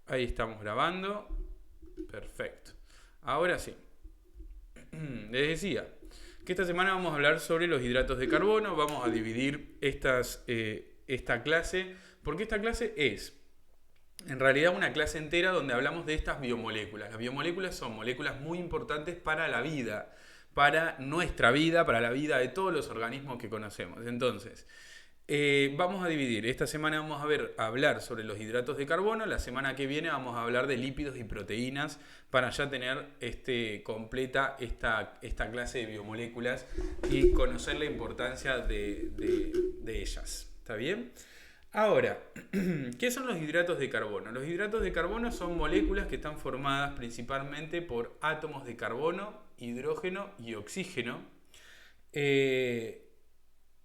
Ahí estamos grabando. Perfecto. Ahora sí. Les decía que esta semana vamos a hablar sobre los hidratos de carbono. Vamos a dividir esta clase, porque esta clase es en realidad una clase entera donde hablamos de estas biomoléculas. Las biomoléculas son moléculas muy importantes para la vida, para nuestra vida, para la vida de todos los organismos que conocemos. Entonces, vamos a dividir. Esta semana vamos a hablar sobre los hidratos de carbono. La semana que viene vamos a hablar de lípidos y proteínas para ya tener completa esta clase de biomoléculas y conocer la importancia de ellas. ¿Está bien? Ahora, ¿qué son los hidratos de carbono? Los hidratos de carbono son moléculas que están formadas principalmente por átomos de carbono, hidrógeno y oxígeno.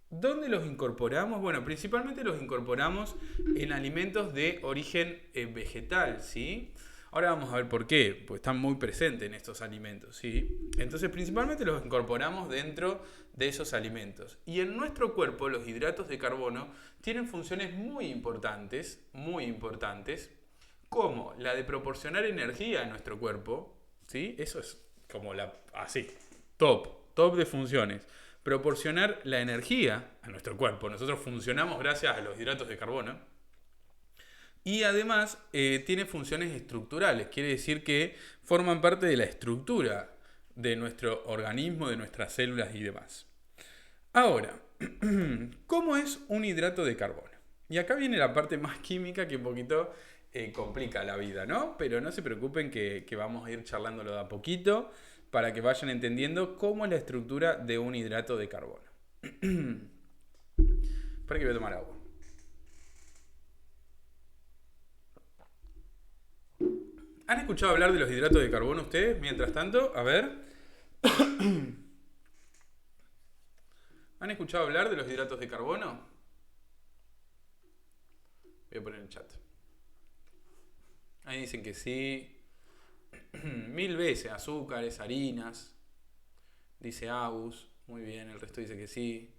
¿Dónde los incorporamos? Bueno, principalmente los incorporamos en alimentos de origen vegetal, ¿sí? Ahora vamos a ver por qué, pues están muy presentes en estos alimentos, ¿sí? Entonces, principalmente los incorporamos dentro de esos alimentos. Y en nuestro cuerpo, los hidratos de carbono tienen funciones muy importantes, como la de proporcionar energía a nuestro cuerpo, ¿sí? Eso es como así, top de funciones. Proporcionar la energía a nuestro cuerpo. Nosotros funcionamos gracias a los hidratos de carbono. Y además tiene funciones estructurales, quiere decir que forman parte de la estructura de nuestro organismo, de nuestras células y demás. Ahora, ¿cómo es un hidrato de carbono? Y acá viene la parte más química que un poquito complica la vida, ¿no? Pero no se preocupen que vamos a ir charlándolo de a poquito para que vayan entendiendo cómo es la estructura de un hidrato de carbono. Para que voy a tomar agua. ¿Han escuchado hablar de los hidratos de carbono ustedes? Mientras tanto, a ver. ¿Han escuchado hablar de los hidratos de carbono? Voy a poner en el chat. Ahí dicen que sí. 1000 veces. Azúcares, harinas. Dice Agus. Muy bien, el resto dice que sí.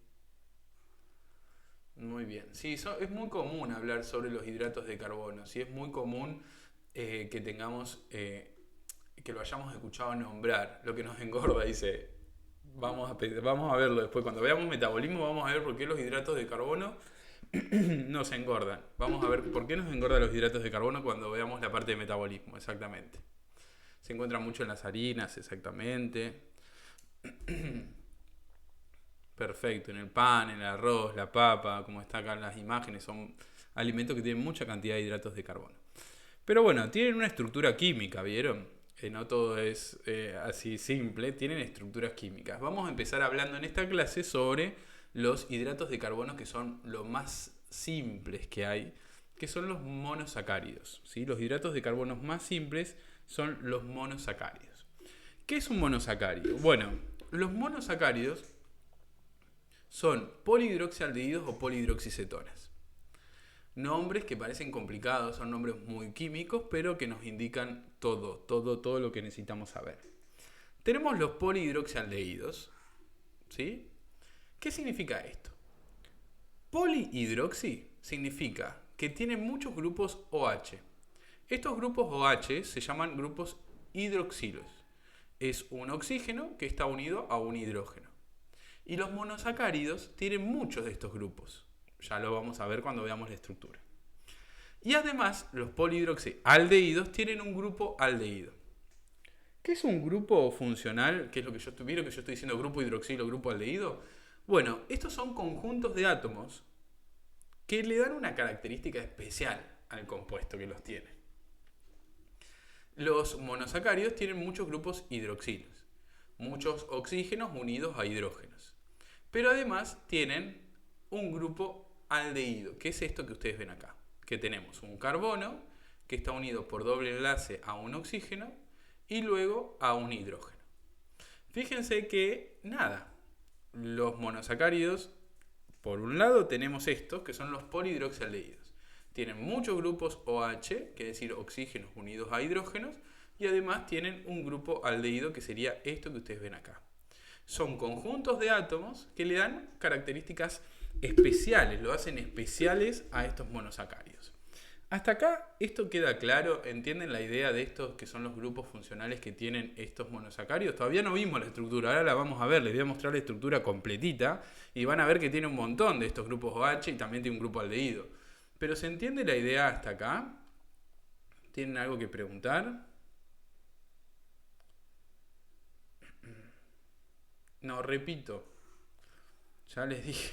Muy bien. Sí, es muy común hablar sobre los hidratos de carbono. Sí, es muy común que tengamos, que lo hayamos escuchado nombrar. Lo que nos engorda, dice. Vamos a verlo después. Cuando veamos metabolismo vamos a ver por qué los hidratos de carbono nos engordan. Vamos a ver por qué nos engordan los hidratos de carbono cuando veamos la parte de metabolismo, exactamente. Se encuentra mucho en las harinas, exactamente. Perfecto, en el pan, en el arroz, la papa, como está acá en las imágenes, son alimentos que tienen mucha cantidad de hidratos de carbono. Pero bueno, tienen una estructura química, ¿vieron? No todo es así simple, tienen estructuras químicas. Vamos a empezar hablando en esta clase sobre los hidratos de carbono que son lo más simples que hay, que son los monosacáridos, ¿sí? Los hidratos de carbono más simples son los monosacáridos. ¿Qué es un monosacárido? Bueno, los monosacáridos son polihidroxialdehídos o polihidroxicetonas. Nombres que parecen complicados, son nombres muy químicos, pero que nos indican todo lo que necesitamos saber. Tenemos los polihidroxialdehídos, ¿sí? ¿Qué significa esto? Polihidroxi significa que tiene muchos grupos OH. Estos grupos OH se llaman grupos hidroxilos. Es un oxígeno que está unido a un hidrógeno. Y los monosacáridos tienen muchos de estos grupos. Ya lo vamos a ver cuando veamos la estructura. Y además, los polihidroxialdehídos tienen un grupo aldehído. ¿Qué es un grupo funcional? ¿Qué es lo que yo estoy diciendo grupo hidroxilo, grupo aldehído? Bueno, estos son conjuntos de átomos que le dan una característica especial al compuesto que los tiene. Los monosacáridos tienen muchos grupos hidroxilos, muchos oxígenos unidos a hidrógenos. Pero además tienen un grupo aldehído, que es esto que ustedes ven acá. Que tenemos un carbono que está unido por doble enlace a un oxígeno y luego a un hidrógeno. Fíjense que los monosacáridos, por un lado tenemos estos que son los polihidroxialdehídos. Tienen muchos grupos OH, que es decir, oxígenos unidos a hidrógenos, y además tienen un grupo aldehído que sería esto que ustedes ven acá. Son conjuntos de átomos que le dan características especiales, lo hacen especiales a estos monosacáridos. Hasta acá, esto queda claro, ¿entienden la idea de estos que son los grupos funcionales que tienen estos monosacáridos? Todavía no vimos la estructura, ahora la vamos a ver, les voy a mostrar la estructura completita y van a ver que tiene un montón de estos grupos OH y también tiene un grupo aldehído. Pero ¿se entiende la idea hasta acá? ¿Tienen algo que preguntar? No, repito, ya les dije.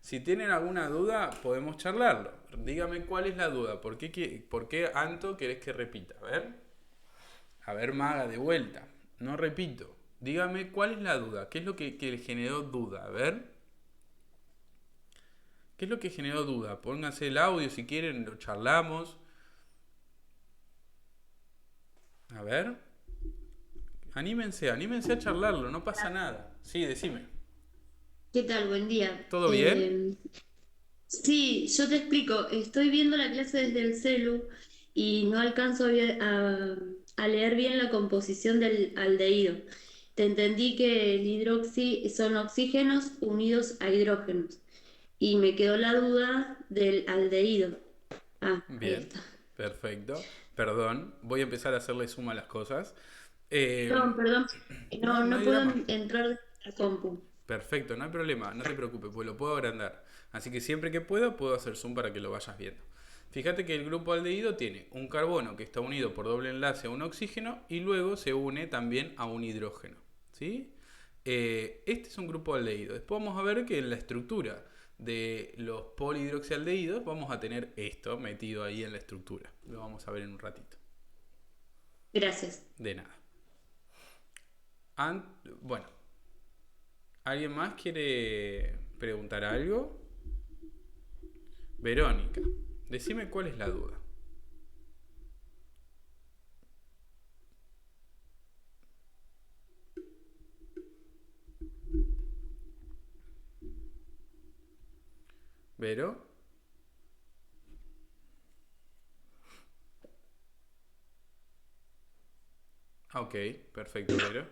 Si tienen alguna duda, podemos charlarlo. Dígame cuál es la duda. ¿Por qué Anto querés que repita? A ver, Maga, de vuelta. No repito. Dígame cuál es la duda. ¿Qué es lo que le generó duda? A ver. ¿Qué es lo que generó duda? Pónganse el audio si quieren, lo charlamos. A ver. Anímense a charlarlo, no pasa nada. Sí, decime. ¿Qué tal? Buen día. ¿Todo bien? Sí, yo te explico. Estoy viendo la clase desde el celu y no alcanzo a leer bien la composición del aldehído. Te entendí que el hidroxi son oxígenos unidos a hidrógenos y me quedó la duda del aldehído. Ah, ahí Bien, está. perfecto. Perdón, voy a empezar a hacerle suma a las cosas. Eh, Perdón. no, No, no no hay puedo drama. entrar de la compu. Perfecto, no hay problema, no te preocupes, pues lo puedo agrandar. Así que siempre que pueda, puedo hacer zoom para que lo vayas viendo. Fíjate que el grupo aldehído tiene un carbono que está unido por doble enlace a un oxígeno y luego se une también a un hidrógeno. ¿Sí? Este es un grupo aldehído. Después vamos a ver que en la estructura de los polihidroxialdehídos vamos a tener esto metido ahí en la estructura. Lo vamos a ver en un ratito. Gracias. De nada. Bueno, ¿alguien más quiere preguntar algo? Verónica, decime cuál es la duda. ¿Vero? Ok, perfecto, Vero.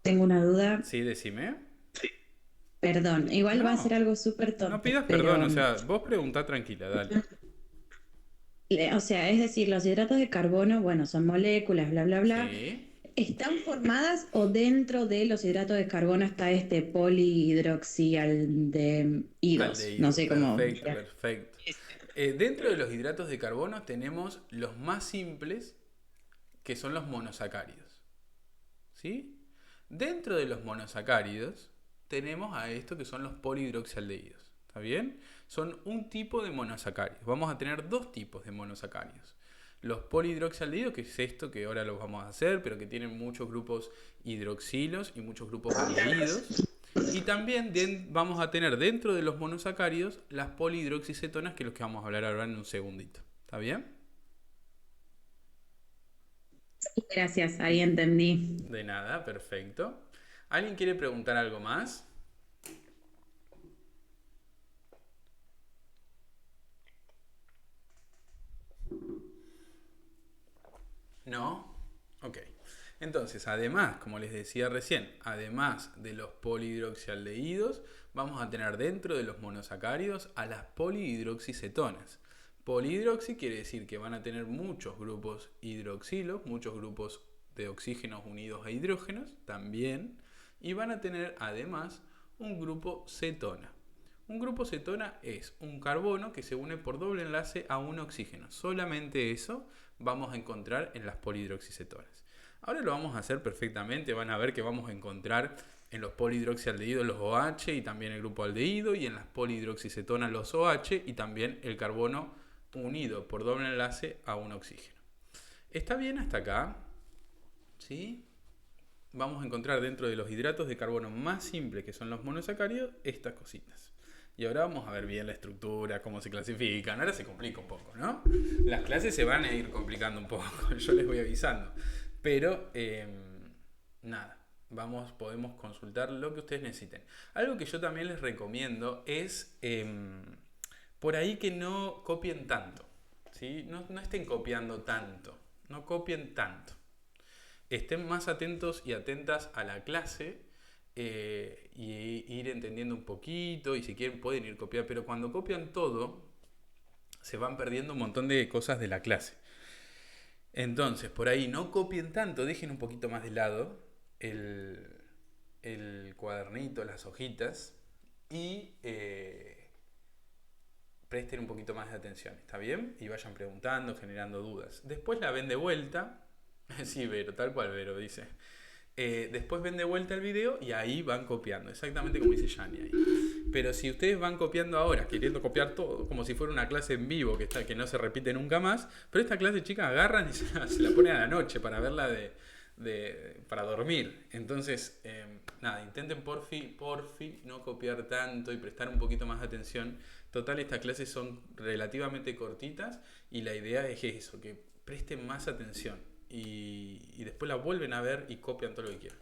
Tengo una duda, Sí, decime. perdón, igual va a ser No, algo súper no tonto, pidas perdón, pero, o sea, vos preguntá tranquila, dale. o sea, es decir, los hidratos de carbono, bueno, son moléculas, bla, bla, bla, Sí, ¿están formadas o dentro de los hidratos de carbono está este polihidroxialdehídos? No aldehído, sé cómo. perfecto, perfecto. Dentro de los hidratos de carbono tenemos los más simples, que son los monosacáridos. ¿Sí? Dentro de los monosacáridos tenemos a esto que son los polihidroxialdehídos. ¿Está bien? Son un tipo de monosacáridos. Vamos a tener dos tipos de monosacáridos. Los polihidroxialdehídos, que es esto que ahora lo vamos a hacer, pero que tienen muchos grupos hidroxilos y muchos grupos aldehídos. Y también vamos a tener dentro de los monosacáridos las polihidroxicetonas, que es lo que vamos a hablar ahora en un segundito. ¿Está bien? Gracias, ahí entendí. De nada, perfecto. ¿Alguien quiere preguntar algo más? ¿No? Ok. Entonces, además, como les decía recién, además de los polihidroxialdehídos, vamos a tener dentro de los monosacáridos a las polihidroxicetonas. Polihidroxi quiere decir que van a tener muchos grupos hidroxilos, muchos grupos de oxígenos unidos a hidrógenos también, y van a tener además un grupo cetona. Un grupo cetona es un carbono que se une por doble enlace a un oxígeno. Solamente eso vamos a encontrar en las polihidroxicetonas. Ahora lo vamos a hacer perfectamente. Van a ver que vamos a encontrar en los polihidroxialdehídos los OH y también el grupo aldehído, y en las polihidroxicetonas los OH y también el carbono unido por doble enlace a un oxígeno. ¿Está bien hasta acá? ¿Sí? Vamos a encontrar dentro de los hidratos de carbono más simples, que son los monosacáridos, estas cositas. Y ahora vamos a ver bien la estructura, cómo se clasifican. Ahora se complica un poco, ¿no? Las clases se van a ir complicando un poco, yo les voy avisando. Pero, nada, podemos consultar lo que ustedes necesiten. Algo que yo también les recomiendo es por ahí que no copien tanto. ¿Sí? No estén copiando tanto. No copien tanto. Estén más atentos y atentas a la clase y ir entendiendo un poquito, y si quieren pueden ir copiando, pero cuando copian todo, se van perdiendo un montón de cosas de la clase. Entonces, por ahí no copien tanto, dejen un poquito más de lado el, el cuadernito, las hojitas y presten un poquito más de atención, ¿está bien? Y vayan preguntando, generando dudas. Después la ven de vuelta. Sí, Vero, tal cual Vero dice. Después ven de vuelta el video y ahí van copiando, exactamente como dice Yani ahí. Pero si ustedes van copiando ahora, queriendo copiar todo, como si fuera una clase en vivo que no se repite nunca más, pero esta clase, chicas, agarran y se la ponen a la noche para verla para dormir. Entonces, nada, intenten porfi, no copiar tanto y prestar un poquito más de atención. Total, estas clases son relativamente cortitas y la idea es eso, que presten más atención y después la vuelven a ver y copian todo lo que quieran.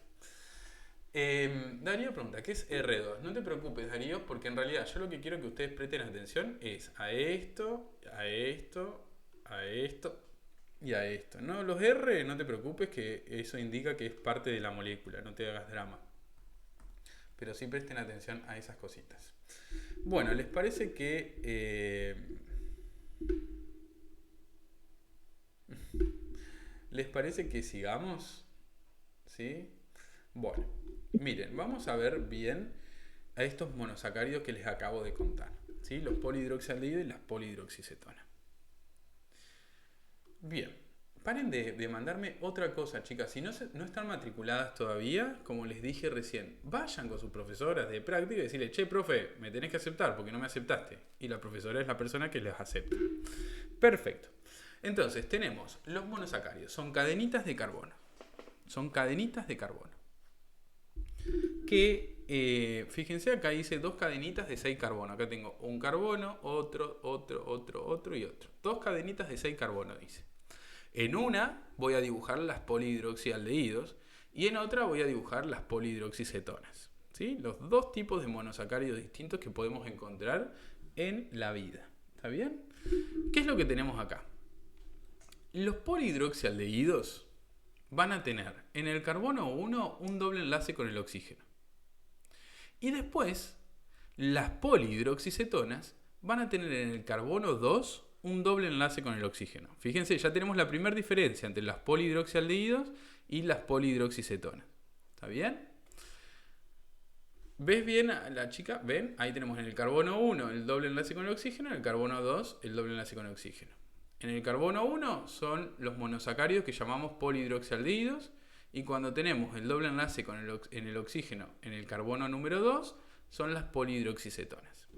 Darío pregunta, ¿qué es R2? No te preocupes, Darío, porque en realidad yo lo que quiero que ustedes presten atención es a esto, a esto, a esto y a esto. No, los R, no te preocupes, que eso indica que es parte de la molécula, no te hagas drama. Pero sí presten atención a esas cositas. Bueno, ¿les parece que... ¿les parece que sigamos? ¿Sí? Bueno, miren, vamos a ver bien a estos monosacáridos que les acabo de contar, ¿sí? Los polihidroxialdehídos y las polihidroxicetonas. Bien, paren de mandarme otra cosa, chicas. Si no están matriculadas todavía, como les dije recién, vayan con sus profesoras de práctica y decirle, che, profe, me tenés que aceptar porque no me aceptaste. Y la profesora es la persona que les acepta. Perfecto. Entonces, tenemos los monosacáridos. Son cadenitas de carbono. Son cadenitas de carbono. Que, fíjense, acá hice dos cadenitas de 6 carbono. Acá tengo un carbono, otro y otro. Dos cadenitas de 6 carbono, dice. En una voy a dibujar las polihidroxialdehídos y en otra voy a dibujar las polihidroxicetonas. ¿Sí? Los dos tipos de monosacáridos distintos que podemos encontrar en la vida. ¿Está bien? ¿Qué es lo que tenemos acá? Los polihidroxialdehídos van a tener en el carbono 1 un doble enlace con el oxígeno. Y después, las polihidroxicetonas van a tener en el carbono 2 un doble enlace con el oxígeno. Fíjense, ya tenemos la primera diferencia entre las polihidroxialdehídos y las polihidroxicetonas. ¿Está bien? ¿Ves bien a la chica? ¿Ven? Ahí tenemos en el carbono 1 el doble enlace con el oxígeno, en el carbono 2 el doble enlace con el oxígeno. En el carbono 1 son los monosacáridos que llamamos polihidroxialdehídos y cuando tenemos el doble enlace en el oxígeno en el carbono número 2 son las polihidroxicetonas.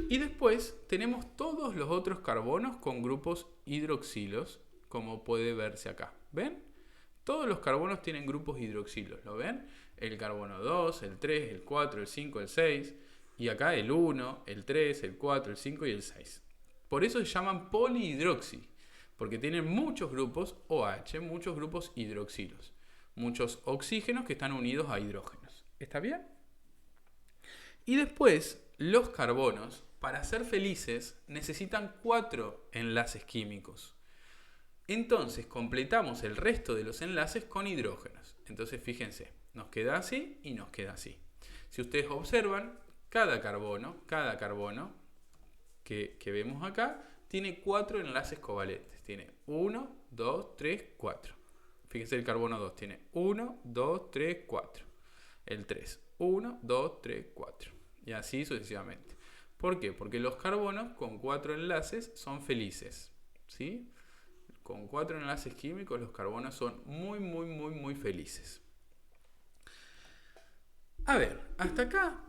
Y después tenemos todos los otros carbonos con grupos hidroxilos, como puede verse acá. ¿Ven? Todos los carbonos tienen grupos hidroxilos, ¿lo ven? El carbono 2, el 3, el 4, el 5, el 6 y acá el 1, el 3, el 4, el 5 y el 6. Por eso se llaman polihidroxi, porque tienen muchos grupos OH, muchos grupos hidroxilos, muchos oxígenos que están unidos a hidrógenos. ¿Está bien? Y después, los carbonos, para ser felices, necesitan 4 enlaces químicos. Entonces, completamos el resto de los enlaces con hidrógenos. Entonces, fíjense, nos queda así y nos queda así. Si ustedes observan, cada carbono que vemos acá tiene 4 enlaces covalentes. Tiene 1, 2, 3, 4. Fíjense, el carbono 2 tiene 1, 2, 3, 4. El 3, 1, 2, 3, 4. Y así sucesivamente. ¿Por qué? Porque los carbonos con 4 enlaces son felices. ¿Sí? Con 4 enlaces químicos los carbonos son muy felices. A ver, hasta acá,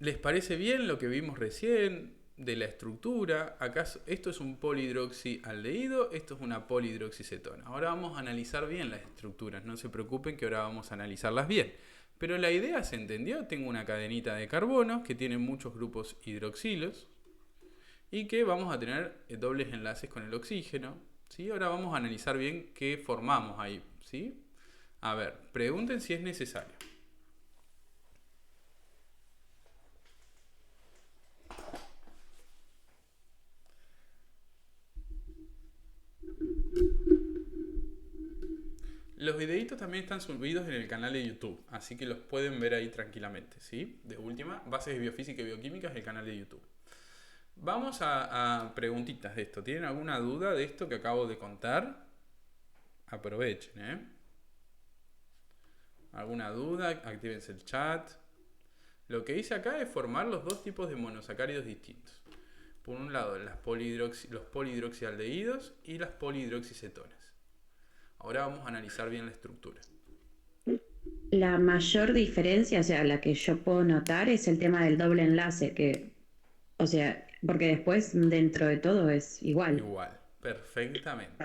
¿les parece bien lo que vimos recién de la estructura? Acá esto es un polihidroxialdehído, esto es una polihidroxicetona. Ahora vamos a analizar bien las estructuras, no se preocupen que ahora vamos a analizarlas bien. Pero la idea se entendió, tengo una cadenita de carbonos que tiene muchos grupos hidroxilos y que vamos a tener dobles enlaces con el oxígeno. ¿Sí? Ahora vamos a analizar bien qué formamos ahí. ¿Sí? A ver, pregunten si es necesario. Los videitos también están subidos en el canal de YouTube, así que los pueden ver ahí tranquilamente, ¿sí? De última, Bases de Biofísica y Bioquímica es el canal de YouTube. Vamos a preguntitas de esto. ¿Tienen alguna duda de esto que acabo de contar? Aprovechen, ¿eh? ¿Alguna duda? Actívense el chat. Lo que hice acá es formar los dos tipos de monosacáridos distintos. Por un lado, los polihidroxialdehídos y las polihidroxicetonas. Ahora vamos a analizar bien la estructura. La mayor diferencia, o sea, la que yo puedo notar es el tema del doble enlace, que, o sea, porque después dentro de todo es igual. Igual, perfectamente.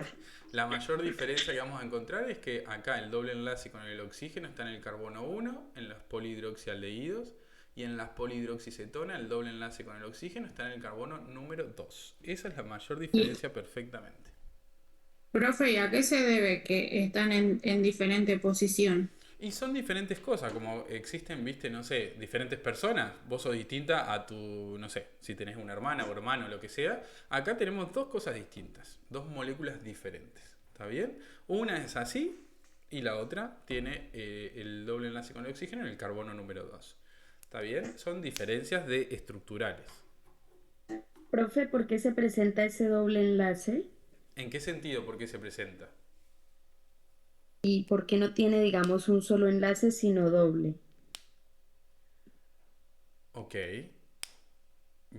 La mayor diferencia que vamos a encontrar es que acá el doble enlace con el oxígeno está en el carbono 1, en los polihidroxialdehídos, y en las polihidroxicetonas el doble enlace con el oxígeno está en el carbono número 2. Esa es la mayor diferencia perfectamente. Profe, ¿y a qué se debe que están en diferente posición? Y son diferentes cosas, como existen, viste, no sé, diferentes personas. Vos sos distinta a tu, no sé, si tenés una hermana o hermano, lo que sea. Acá tenemos dos cosas distintas, dos moléculas diferentes. ¿Está bien? Una es así y la otra tiene el doble enlace con el oxígeno en el carbono número 2. ¿Está bien? Son diferencias de estructurales. Profe, ¿por qué se presenta ese doble enlace? ¿En qué sentido? ¿Por qué se presenta? ¿Y por qué no tiene, digamos, un solo enlace, sino doble? Ok.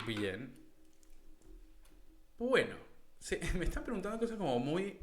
Bien. Bueno, me están preguntando cosas como muy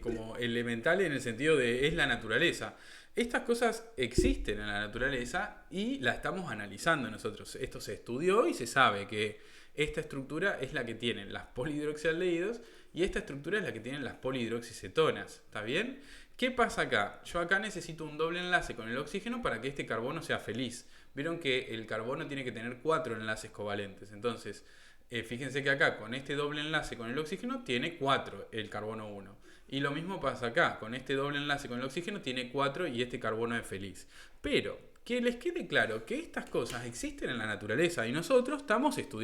como elementales en el sentido de es la naturaleza. Estas cosas existen en la naturaleza y la estamos analizando nosotros. Esto se estudió y se sabe que esta estructura es la que tienen las polihidroxialdehídos y esta estructura es la que tienen las polihidroxicetonas. ¿Está bien? ¿Qué pasa acá? Yo acá necesito un doble enlace con el oxígeno para que este carbono sea feliz. Vieron que el carbono tiene que tener 4 enlaces covalentes. Entonces, fíjense que acá con este doble enlace con el oxígeno tiene 4 el carbono 1. Y lo mismo pasa acá, con este doble enlace con el oxígeno tiene 4 y este carbono es feliz. Pero que les quede claro que estas cosas existen en la naturaleza y nosotros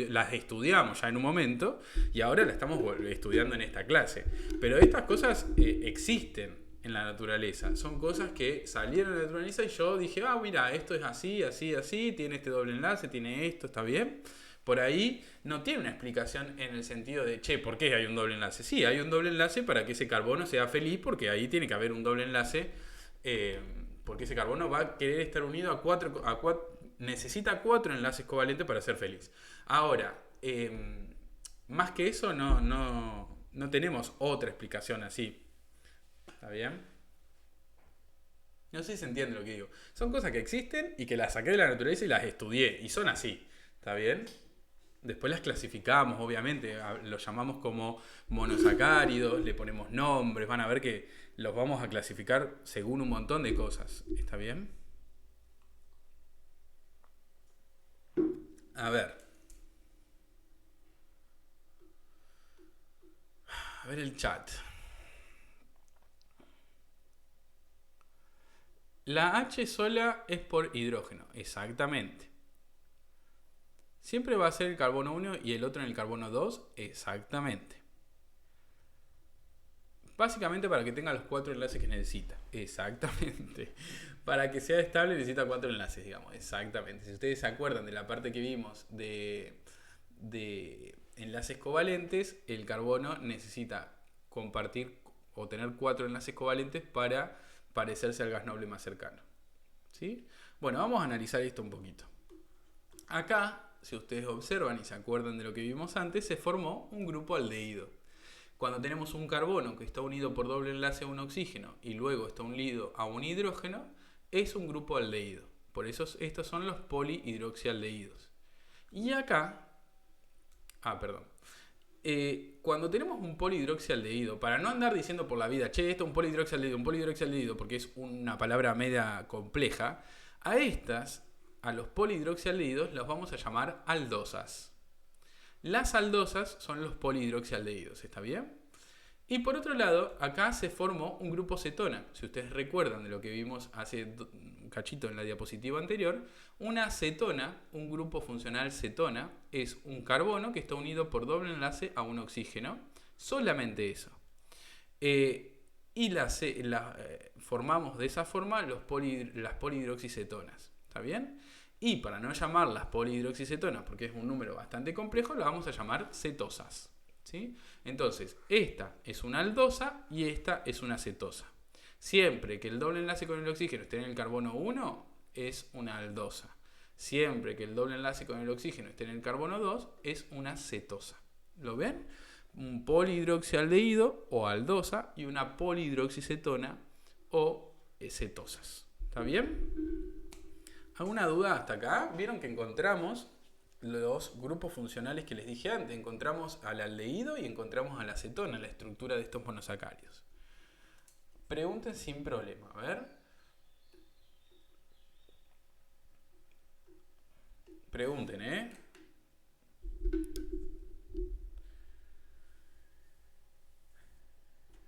las estudiamos ya en un momento y ahora las estamos estudiando en esta clase. Pero estas cosas existen en la naturaleza. Son cosas que salieron de la naturaleza y yo dije, mira, esto es así, así, así, tiene este doble enlace, tiene esto, ¿está bien? Por ahí no tiene una explicación en el sentido de, ¿por qué hay un doble enlace? Sí, hay un doble enlace para que ese carbono sea feliz, porque ahí tiene que haber un doble enlace, porque ese carbono va a querer estar unido a cuatro, necesita 4 enlaces covalentes para ser feliz. Ahora, más que eso no tenemos otra explicación así. ¿Está bien? No sé si se entiende lo que digo. Son cosas que existen y que las saqué de la naturaleza y las estudié, y son así. ¿Está bien? Después las clasificamos, obviamente, los llamamos como monosacáridos, le ponemos nombres, van a ver que los vamos a clasificar según un montón de cosas. ¿Está bien? A ver el chat. La H sola es por hidrógeno, exactamente. Siempre va a ser el carbono 1 y el otro en el carbono 2, exactamente. Básicamente para que tenga los 4 enlaces que necesita, exactamente. Para que sea estable necesita 4 enlaces, digamos, exactamente. Si ustedes se acuerdan de la parte que vimos de enlaces covalentes, el carbono necesita compartir o tener 4 enlaces covalentes para parecerse al gas noble más cercano. ¿Sí? Bueno, vamos a analizar esto un poquito. Acá, si ustedes observan y se acuerdan de lo que vimos antes, se formó un grupo aldehído. Cuando tenemos un carbono que está unido por doble enlace a un oxígeno y luego está unido a un hidrógeno, es un grupo aldehído. Por eso estos son los polihidroxialdehídos. Y acá, cuando tenemos un polihidroxialdehído, para no andar diciendo por la vida, esto es un polihidroxialdehído, porque es una palabra media compleja, a los polihidroxialdehídos los vamos a llamar aldosas. Las aldosas son los polihidroxialdehídos, ¿está bien? Y por otro lado, acá se formó un grupo cetona. Si ustedes recuerdan de lo que vimos hace un cachito en la diapositiva anterior, una cetona, un grupo funcional cetona, es un carbono que está unido por doble enlace a un oxígeno. Solamente eso. Y formamos de esa forma las polihidroxicetonas. ¿Está bien? Y para no llamarlas polihidroxicetonas, porque es un número bastante complejo, las vamos a llamar cetosas. ¿Sí? Entonces, esta es una aldosa y esta es una cetosa. Siempre que el doble enlace con el oxígeno esté en el carbono 1, es una aldosa. Siempre que el doble enlace con el oxígeno esté en el carbono 2, es una cetosa. ¿Lo ven? Un polihidroxialdehído o aldosa y una polihidroxicetona o cetosas. ¿Está bien? ¿Alguna duda hasta acá? Vieron que encontramos los grupos funcionales que les dije antes. Encontramos al aldehído y encontramos a la cetona, la estructura de estos monosacáridos. Pregunten sin problema. A ver. Pregunten, ¿eh?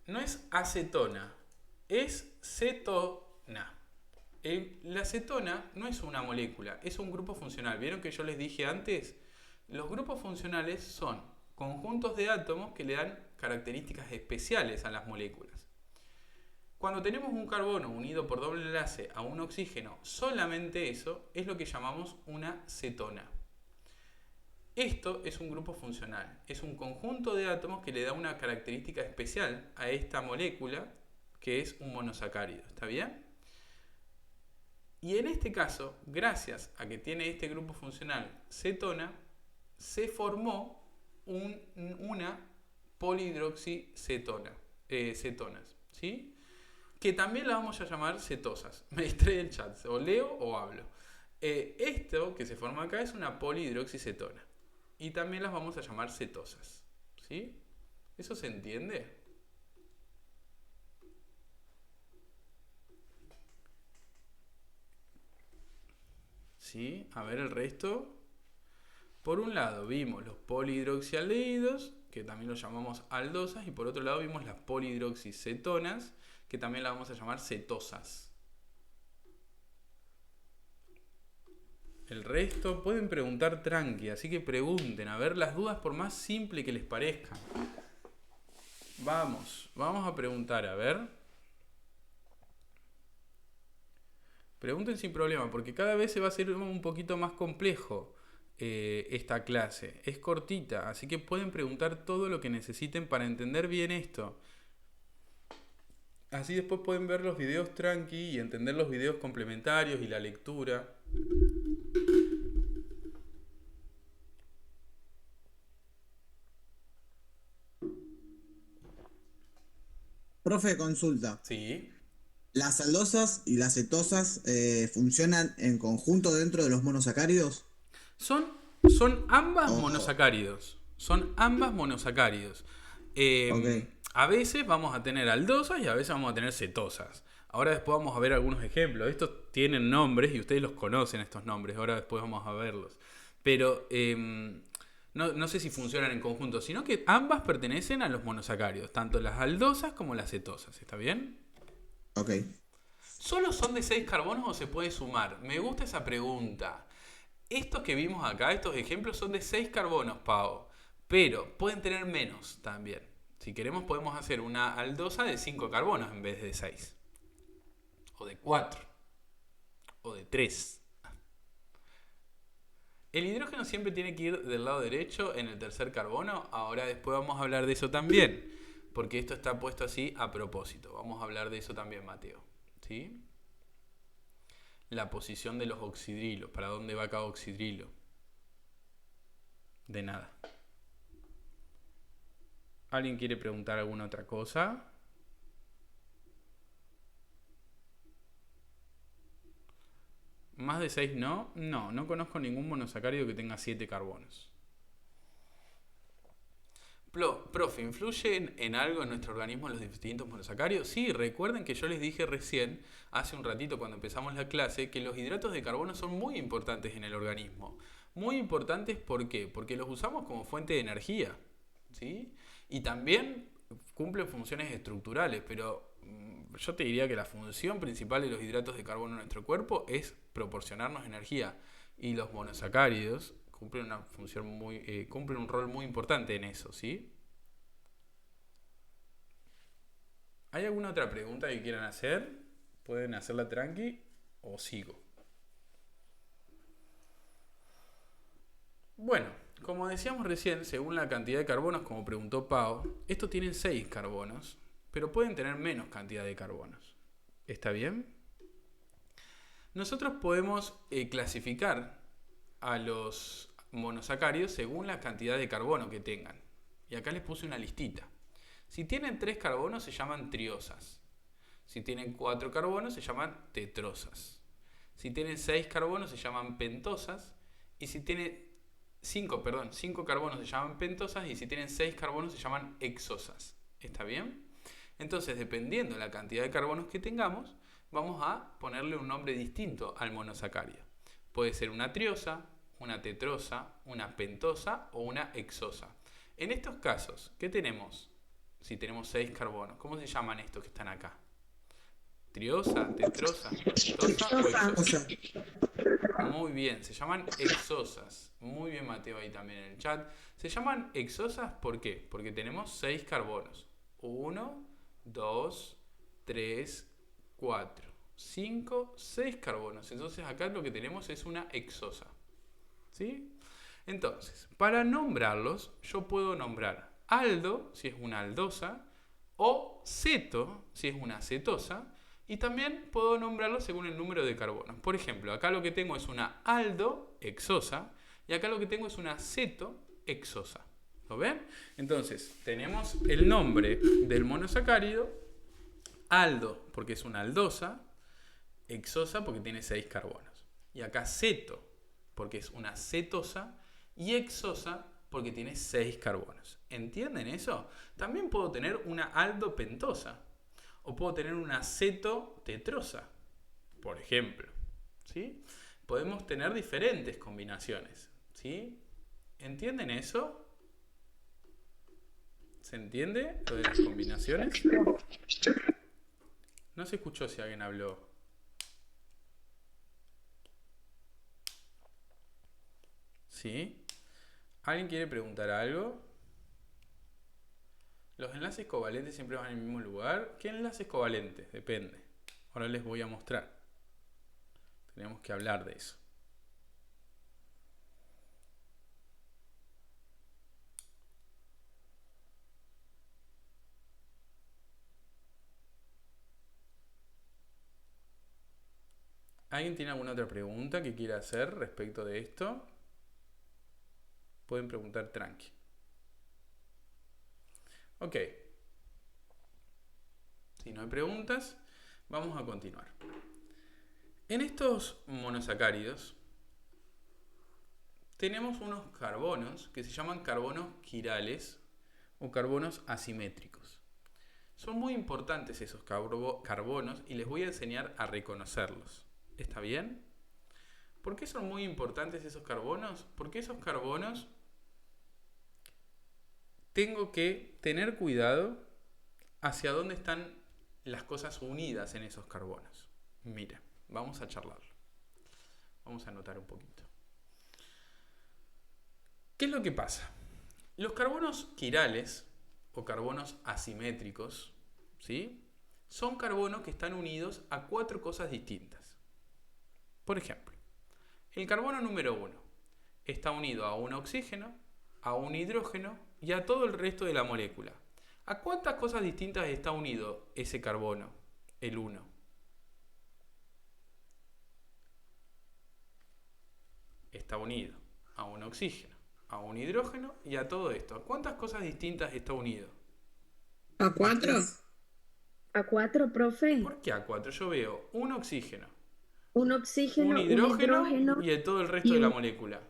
No es acetona, es cetona. La cetona no es una molécula, es un grupo funcional. ¿Vieron que yo les dije antes? Los grupos funcionales son conjuntos de átomos que le dan características especiales a las moléculas. Cuando tenemos un carbono unido por doble enlace a un oxígeno, solamente eso es lo que llamamos una cetona. Esto es un grupo funcional, es un conjunto de átomos que le da una característica especial a esta molécula que es un monosacárido. ¿Está bien? Y en este caso, gracias a que tiene este grupo funcional cetona, se formó una polihidroxicetona, cetonas, ¿sí? Que también la vamos a llamar cetosas. Me distrae el chat, o leo o hablo. Esto que se forma acá es una polihidroxicetona. Y también las vamos a llamar cetosas, ¿sí? ¿Eso se entiende? ¿Sí? A ver el resto. Por un lado vimos los polihidroxialdehídos, que también los llamamos aldosas, y por otro lado vimos las polihidroxicetonas, que también las vamos a llamar cetosas. El resto pueden preguntar tranqui, así que pregunten, a ver las dudas por más simple que les parezcan. Vamos a preguntar, a ver. Pregunten sin problema, porque cada vez se va a hacer un poquito más complejo esta clase. Es cortita, así que pueden preguntar todo lo que necesiten para entender bien esto. Así después pueden ver los videos tranqui y entender los videos complementarios y la lectura. Profe, consulta. Sí. ¿Las aldosas y las cetosas funcionan en conjunto dentro de los monosacáridos? Son ambas Oh, monosacáridos. Son ambas monosacáridos. ok. A veces vamos a tener aldosas y a veces vamos a tener cetosas. Ahora después vamos a ver algunos ejemplos. Estos tienen nombres y ustedes los conocen, estos nombres. Ahora después vamos a verlos. Pero no sé si funcionan en conjunto, sino que ambas pertenecen a los monosacáridos. Tanto las aldosas como las cetosas. ¿Está bien? Ok. ¿Solo son de 6 carbonos o se puede sumar? Me gusta esa pregunta. Estos que vimos acá, estos ejemplos, son de 6 carbonos, Pau. Pero pueden tener menos también. Si queremos podemos hacer una aldosa de 5 carbonos en vez de 6. O de 4. O de 3. El hidrógeno siempre tiene que ir del lado derecho en el tercer carbono. Ahora después vamos a hablar de eso también. Porque esto está puesto así a propósito. Vamos a hablar de eso también, Mateo. ¿Sí? La posición de los oxidrilos. ¿Para dónde va cada oxidrilo? De nada. ¿Alguien quiere preguntar alguna otra cosa? ¿Más de 6 no? No conozco ningún monosacárido que tenga 7 carbonos. Profe, ¿influyen en algo en nuestro organismo los distintos monosacáridos? Sí, recuerden que yo les dije recién, hace un ratito cuando empezamos la clase, que los hidratos de carbono son muy importantes en el organismo. Muy importantes, ¿por qué? Porque los usamos como fuente de energía, ¿sí? Y también cumplen funciones estructurales, pero yo te diría que la función principal de los hidratos de carbono en nuestro cuerpo es proporcionarnos energía. Y los monosacáridos cumplen una función cumplen un rol muy importante en eso, ¿sí? ¿Hay alguna otra pregunta que quieran hacer? Pueden hacerla tranqui o sigo. Bueno, como decíamos recién, según la cantidad de carbonos, como preguntó Pau, estos tienen 6 carbonos, pero pueden tener menos cantidad de carbonos. ¿Está bien? Nosotros podemos clasificar a los monosacáridos según la cantidad de carbono que tengan. Y acá les puse una listita. Si tienen 3 carbonos se llaman triosas. Si tienen 4 carbonos se llaman tetrosas. Si tienen 6 carbonos se llaman pentosas. Y si tienen 5 carbonos se llaman pentosas. Y si tienen 6 carbonos se llaman hexosas. ¿Está bien? Entonces, dependiendo de la cantidad de carbonos que tengamos, vamos a ponerle un nombre distinto al monosacárido. Puede ser una triosa, una tetrosa, una pentosa o una hexosa. En estos casos, ¿qué tenemos? Si tenemos 6 carbonos, ¿cómo se llaman estos que están acá? ¿Triosa, tetrosa, pentosa o hexosa? Muy bien, se llaman hexosas. Muy bien, Mateo, ahí también en el chat. Se llaman hexosas, ¿por qué? Porque tenemos 6 carbonos. 1, 2, 3, 4, 5, 6 carbonos. Entonces acá lo que tenemos es una hexosa. ¿Sí? Entonces, para nombrarlos, yo puedo nombrar aldo, si es una aldosa, o ceto, si es una cetosa, y también puedo nombrarlo según el número de carbonos. Por ejemplo, acá lo que tengo es una aldo hexosa, y acá lo que tengo es una ceto hexosa. ¿Lo ven? Entonces, tenemos el nombre del monosacárido, aldo, porque es una aldosa, hexosa, porque tiene 6 carbonos. Y acá ceto, porque es una cetosa, y hexosa, porque tiene 6 carbonos. ¿Entienden eso? También puedo tener una aldopentosa, o puedo tener una cetotetrosa, por ejemplo. ¿Sí? Podemos tener diferentes combinaciones. ¿Sí? ¿Entienden eso? ¿Se entiende lo de las combinaciones? No se escuchó si alguien habló. ¿Sí? ¿Alguien quiere preguntar algo? ¿Los enlaces covalentes siempre van en el mismo lugar? ¿Qué enlaces covalentes? Depende. Ahora les voy a mostrar. Tenemos que hablar de eso. ¿Alguien tiene alguna otra pregunta que quiera hacer respecto de esto? Pueden preguntar tranqui. Ok. Si no hay preguntas, vamos a continuar. En estos monosacáridos tenemos unos carbonos que se llaman carbonos quirales o carbonos asimétricos. Son muy importantes esos carbonos y les voy a enseñar a reconocerlos. ¿Está bien? ¿Por qué son muy importantes esos carbonos? Porque esos carbonos tengo que tener cuidado hacia dónde están las cosas unidas en esos carbonos. Mira, vamos a charlarlo. Vamos a anotar un poquito. ¿Qué es lo que pasa? Los carbonos quirales o carbonos asimétricos, ¿sí? Son carbonos que están unidos a 4 cosas distintas. Por ejemplo, el carbono número 1 está unido a un oxígeno, a un hidrógeno y a todo el resto de la molécula. ¿A cuántas cosas distintas está unido ese carbono, el 1? Está unido a un oxígeno, a un hidrógeno y a todo esto. ¿A cuántas cosas distintas está unido? ¿A 4? ¿A 4, profe? ¿Por qué a 4? Yo veo un oxígeno, Un oxígeno, un un hidrógeno hidrógeno y todo el resto de la molécula.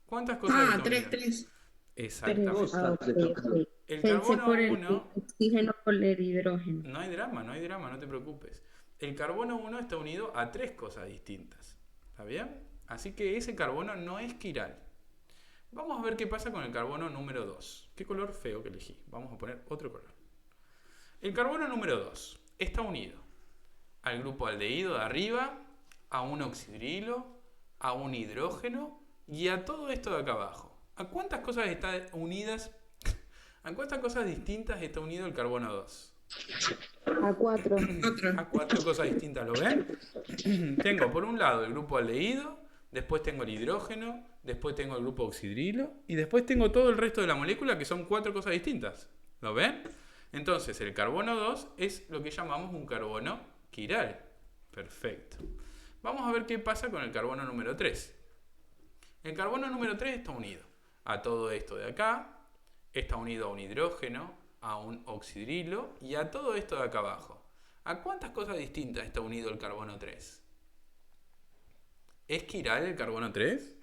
¿Cuántas cosas Ah, están 3, unidas? 3. Exactamente. ok. El Pensé carbono por el 1, oxígeno por el hidrógeno. no hay drama, no te preocupes. El carbono 1 está unido a 3 cosas distintas. ¿Está bien? Así que ese carbono no es quiral. Vamos a ver qué pasa con el carbono número 2. Qué color feo que elegí. Vamos a poner otro color. El carbono número 2 está unido al grupo aldehído de arriba, a un oxidrilo, a un hidrógeno y a todo esto de acá abajo. ¿A cuántas cosas está unidas? ¿A cuántas cosas distintas está unido el carbono 2? A 4. A 4 cosas distintas, ¿lo ven? Tengo por un lado el grupo aldehído, después tengo el hidrógeno, después tengo el grupo oxidrilo y después tengo todo el resto de la molécula que son 4 cosas distintas. ¿Lo ven? Entonces el carbono 2 es lo que llamamos un carbono quiral. Perfecto. Vamos a ver qué pasa con el carbono número 3. El carbono número 3 está unido a todo esto de acá, está unido a un hidrógeno, a un oxidrilo y a todo esto de acá abajo. ¿A cuántas cosas distintas está unido el carbono 3? ¿Es quiral el carbono 3?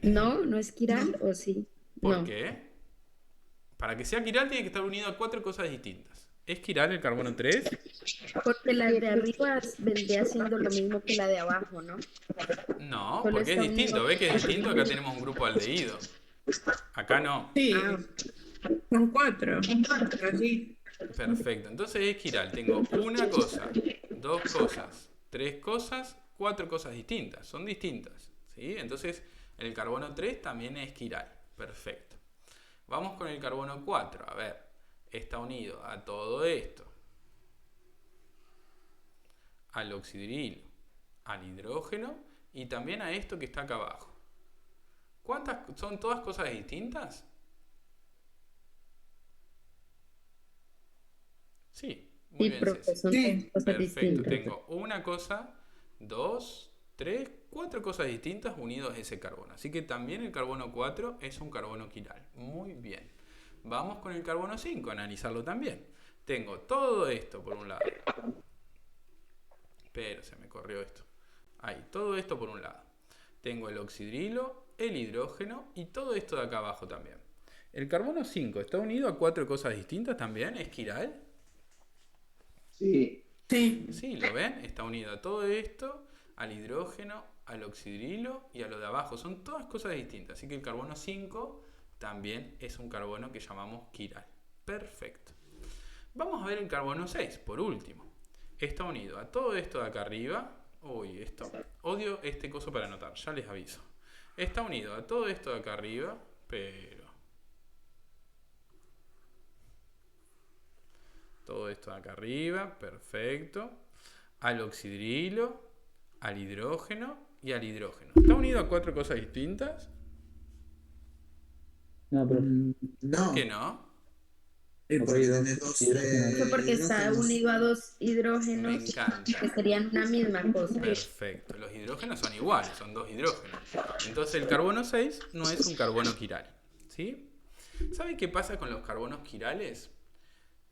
No, no es quiral, ¿o sí? ¿Por No. qué? Para que sea quiral tiene que estar unido a 4 cosas distintas. ¿Es quiral el carbono 3? Porque la de arriba vendría siendo lo mismo que la de abajo, ¿no? No, Solo porque es está distinto. unido. ¿Ve que es distinto? Acá tenemos un grupo aldehído. Acá no. Sí, Ah, son 4. Así. Perfecto. Entonces es quiral. Tengo una cosa, 2 cosas, 3 cosas, 4 cosas distintas. Son distintas. ¿Sí? Entonces el carbono 3 también es quiral. Perfecto. Vamos con el carbono 4. A ver, está unido a todo esto. Al oxidrilo, al hidrógeno y también a esto que está acá abajo. ¿Cuántas son todas cosas distintas? Sí, muy sí, bien, profe, Ceci. son Sí, tres cosas Perfecto, distintas. tengo una cosa, 2, 3, 4 cosas distintas unidos a ese carbono. Así que también el carbono 4 es un carbono quiral. Muy bien. Vamos con el carbono 5, a analizarlo también. Tengo todo esto por un lado. Pero se me corrió esto. Ahí, todo esto por un lado. Tengo el oxidrilo, el hidrógeno y todo esto de acá abajo también. ¿El carbono 5 está unido a 4 cosas distintas también? ¿Es quiral? Sí. Sí. Sí, ¿lo ven? Está unido a todo esto, al hidrógeno, al oxidrilo y a lo de abajo. Son todas cosas distintas. Así que el carbono 5 también es un carbono que llamamos quiral. Perfecto. Vamos a ver el carbono 6, por último. Está unido a todo esto de acá arriba. Uy, esto. Odio este coso para anotar, ya les aviso. Está unido a todo esto de acá arriba, pero... Todo esto de acá arriba, perfecto. Al oxidrilo, al hidrógeno y al hidrógeno. ¿Está unido a 4 cosas distintas? No, pero No, ¿Por qué no? porque tenés dos hidrógenos. Eso porque está hidrógenos. unido a dos Me hidrógenos encanta. que serían una misma cosa. Perfecto. Los hidrógenos son iguales, son 2 hidrógenos. Entonces el carbono 6 no es un carbono quiral. ¿Sí? ¿Saben qué pasa con los carbonos quirales?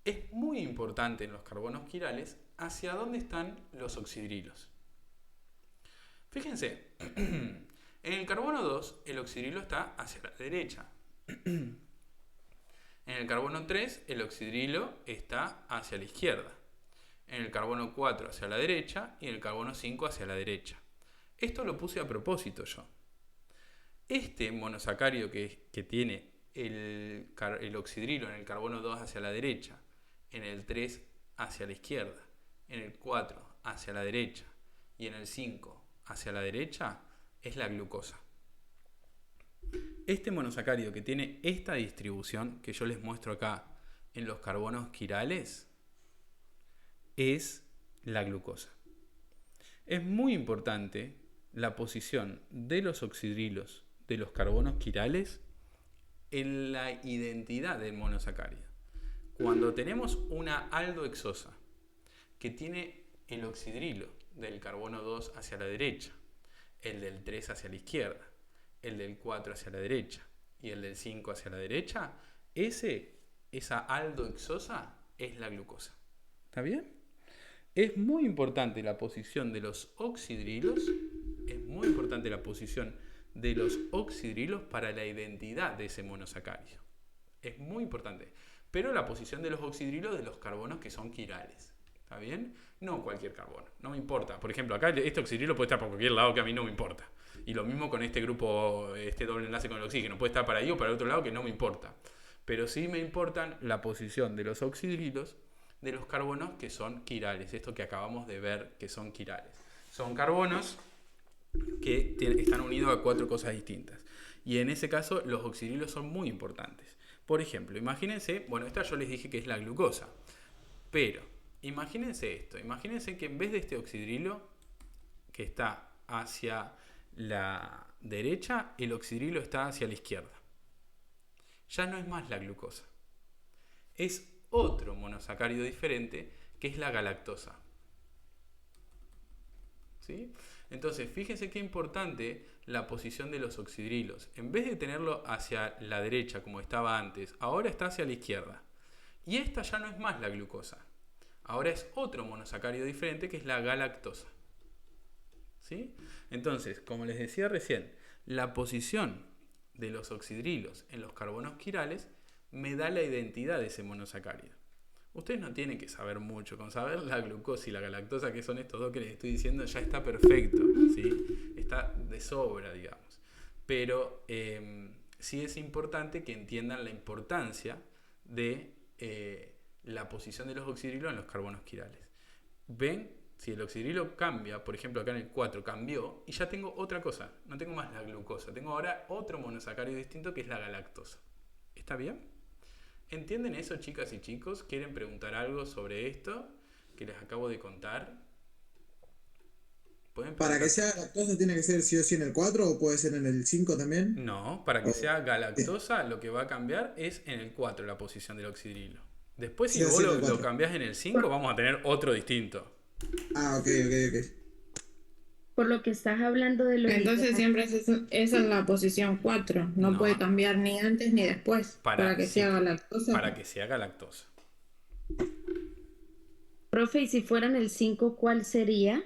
Es muy importante en los carbonos quirales hacia dónde están los oxidrilos. Fíjense, en el carbono 2 el oxidrilo está hacia la derecha. En el carbono 3 el oxidrilo está hacia la izquierda. En el carbono 4 hacia la derecha y en el carbono 5 hacia la derecha. Esto lo puse a propósito yo. Este monosacárido que tiene el oxidrilo en el carbono 2 hacia la derecha, en el 3 hacia la izquierda, en el 4 hacia la derecha y en el 5 hacia la derecha, es la glucosa. Este monosacárido que tiene esta distribución que yo les muestro acá en los carbonos quirales es la glucosa. Es muy importante la posición de los oxidrilos de los carbonos quirales en la identidad del monosacárido. Cuando tenemos una aldohexosa que tiene el oxidrilo del carbono 2 hacia la derecha, el del 3 hacia la izquierda, el del 4 hacia la derecha y el del 5 hacia la derecha, esa aldohexosa es la glucosa. ¿Está bien? Es muy importante la posición de los oxidrilos, es muy importante la posición de los oxidrilos para la identidad de ese monosacárido. Es muy importante. Pero la posición de los oxidrilos de los carbonos que son quirales. ¿Está bien? No cualquier carbono, no me importa. Por ejemplo, acá este oxidrilo puede estar por cualquier lado que a mí no me importa. Y lo mismo con este grupo, este doble enlace con el oxígeno. Puede estar para ahí o para el otro lado que no me importa. Pero sí me importan la posición de los oxidrilos de los carbonos que son quirales. Esto que acabamos de ver que son quirales. Son carbonos que están unidos a 4 cosas distintas. Y en ese caso los oxidrilos son muy importantes. Por ejemplo, imagínense, bueno, esta yo les dije que es la glucosa. Pero imagínense esto, imagínense que en vez de este oxidrilo que está hacia la derecha, el oxidrilo está hacia la izquierda. Ya no es más la glucosa. Es otro monosacárido diferente, que es la galactosa. ¿Sí? Entonces, fíjense qué importante la posición de los oxidrilos. En vez de tenerlo hacia la derecha como estaba antes, ahora está hacia la izquierda. Y esta ya no es más la glucosa. Ahora es otro monosacárido diferente, que es la galactosa. ¿Sí? Entonces, como les decía recién, la posición de los oxidrilos en los carbonos quirales me da la identidad de ese monosacárido. Ustedes no tienen que saber mucho. Con saber la glucosa y la galactosa, que son estos dos que les estoy diciendo, ya está perfecto, ¿sí? Está de sobra, digamos. Pero sí es importante que entiendan la importancia de la posición de los oxidrilos en los carbonos quirales. ¿Ven? Si el oxidrilo cambia, por ejemplo acá en el 4 cambió, y ya tengo otra cosa. No tengo más la glucosa. Tengo ahora otro monosacárido distinto, que es la galactosa. ¿Está bien? ¿Entienden eso, chicas y chicos? ¿Quieren preguntar algo sobre esto que les acabo de contar? ¿Pueden ¿Para que sea galactosa tiene que ser sí o sí en el 4 o puede ser en el 5 también? No, para que sea galactosa lo que va a cambiar es en el 4 la posición del oxidrilo. Después si Sí o vos sí en el lo 4. cambiás en el 5 vamos a tener otro distinto. Ah, ok. Por lo que estás hablando de los Entonces hidratos, siempre esa es la posición 4. No, No. puede cambiar ni antes ni después para que Sí, sea galactosa. para que sea galactosa. profe, y si fueran el 5, ¿cuál sería?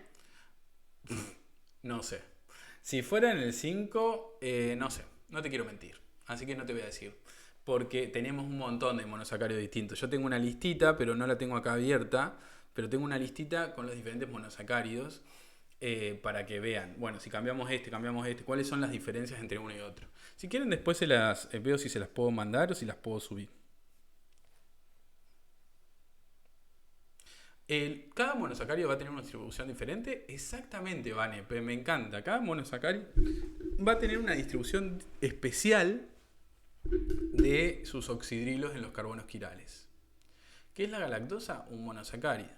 No sé. Si fuera en el 5, no sé. No te quiero mentir. Así que no te voy a decir. Porque tenemos un montón de monosacáridos distintos. Yo tengo una listita, pero no la tengo acá abierta. Pero tengo una listita con los diferentes monosacáridos para que vean. Bueno, si cambiamos este, ¿cuáles son las diferencias entre uno y otro? Si quieren después se las veo si se las puedo mandar o si las puedo subir. Cada monosacárido va a tener una distribución diferente. Exactamente, Vane, me encanta. Cada monosacárido va a tener una distribución especial de sus oxidrilos en los carbonos quirales. ¿Qué es la galactosa? Un monosacárido.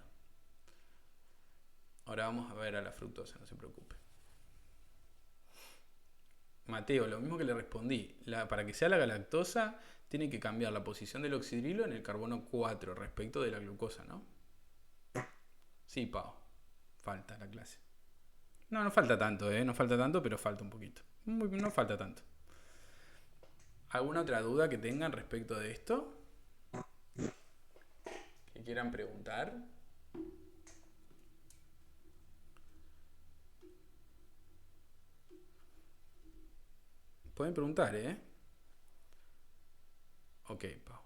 Ahora vamos a ver a la fructosa, no se preocupe. Mateo, lo mismo que le respondí. Para que sea la galactosa, tiene que cambiar la posición del oxidrilo en el carbono 4 respecto de la glucosa, ¿no? Sí, Pau. Falta la clase. No falta tanto, no falta tanto, pero falta un poquito. No falta tanto. ¿Alguna otra duda que tengan respecto de esto? ¿Que quieran preguntar? Pueden preguntar, Ok, Pau.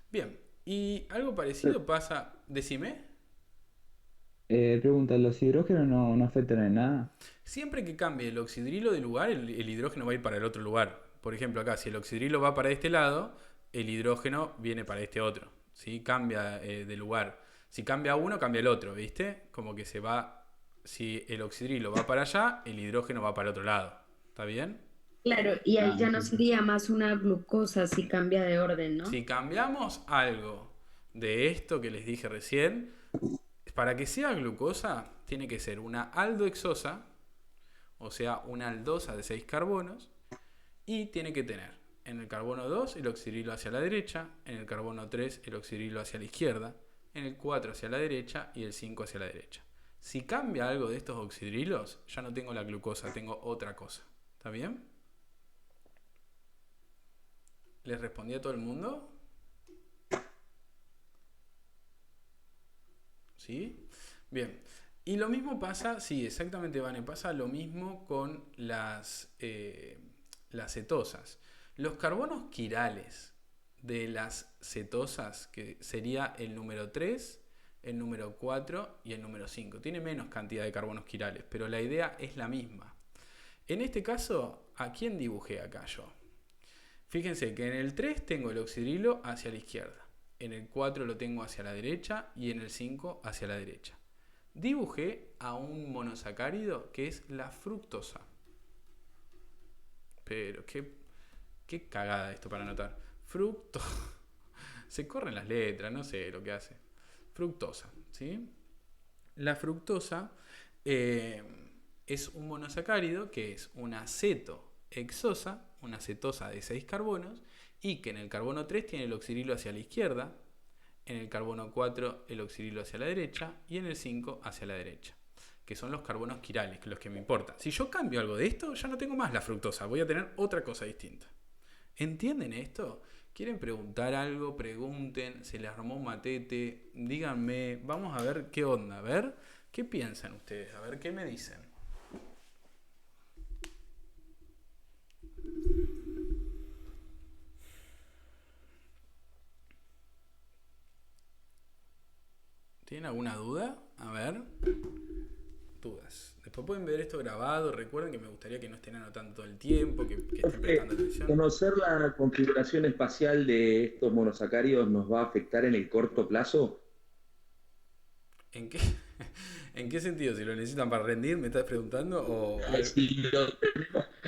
Bien, y algo parecido pasa... Decime. Pregunta, ¿los hidrógenos no afectan en nada? Siempre que cambie el oxidrilo de lugar, el hidrógeno va a ir para el otro lugar. Por ejemplo, acá, si el oxidrilo va para este lado, el hidrógeno viene para este otro. ¿Sí? Cambia de lugar. Si cambia uno, cambia el otro, ¿viste? Como que se va... Si el oxidrilo va para allá, el hidrógeno va para el otro lado. ¿Está bien? Claro, y ahí ya no sería más una glucosa si cambia de orden, ¿no? Si cambiamos algo de esto que les dije recién, para que sea glucosa, tiene que ser una aldohexosa, o sea, una aldosa de 6 carbonos, y tiene que tener en el carbono 2 el oxidrilo hacia la derecha, en el carbono 3 el oxidrilo hacia la izquierda, en el 4 hacia la derecha y el 5 hacia la derecha. Si cambia algo de estos oxidrilos, ya no tengo la glucosa, tengo otra cosa. ¿Está bien? ¿Les respondí a todo el mundo? ¿Sí? Bien. Y lo mismo pasa, sí, exactamente, Vane, pasa lo mismo con las cetosas. Los carbonos quirales de las cetosas, que sería el número 3, el número 4 y el número 5. Tiene menos cantidad de carbonos quirales, pero la idea es la misma. En este caso, ¿a quién dibujé acá yo? Fíjense que en el 3 tengo el oxidrilo hacia la izquierda, en el 4 lo tengo hacia la derecha y en el 5 hacia la derecha. Dibujé a un monosacárido que es la fructosa. Pero qué cagada esto para anotar. Se corren las letras, no sé lo que hace. Fructosa, ¿sí? La fructosa es un monosacárido que es una cetohexosa, una cetosa de 6 carbonos, y que en el carbono 3 tiene el oxidrilo hacia la izquierda, en el carbono 4 el oxidrilo hacia la derecha y en el 5 hacia la derecha, que son los carbonos quirales, que los que me importan. Si yo cambio algo de esto, ya no tengo más la fructosa, voy a tener otra cosa distinta. ¿Entienden esto? ¿Quieren preguntar algo? Pregunten, se les armó un matete, díganme, vamos a ver qué onda, a ver, ¿qué piensan ustedes? A ver, ¿qué me dicen? ¿Tienen alguna duda? A ver. Dudas. Después pueden ver esto grabado. Recuerden que me gustaría que no estén anotando todo el tiempo, que estén prestando atención. ¿Conocer la configuración espacial de estos monosacáridos nos va a afectar en el corto plazo? ¿En qué, ¿En qué sentido? ¿Si lo necesitan para rendir? ¿Me estás preguntando? ¿O Si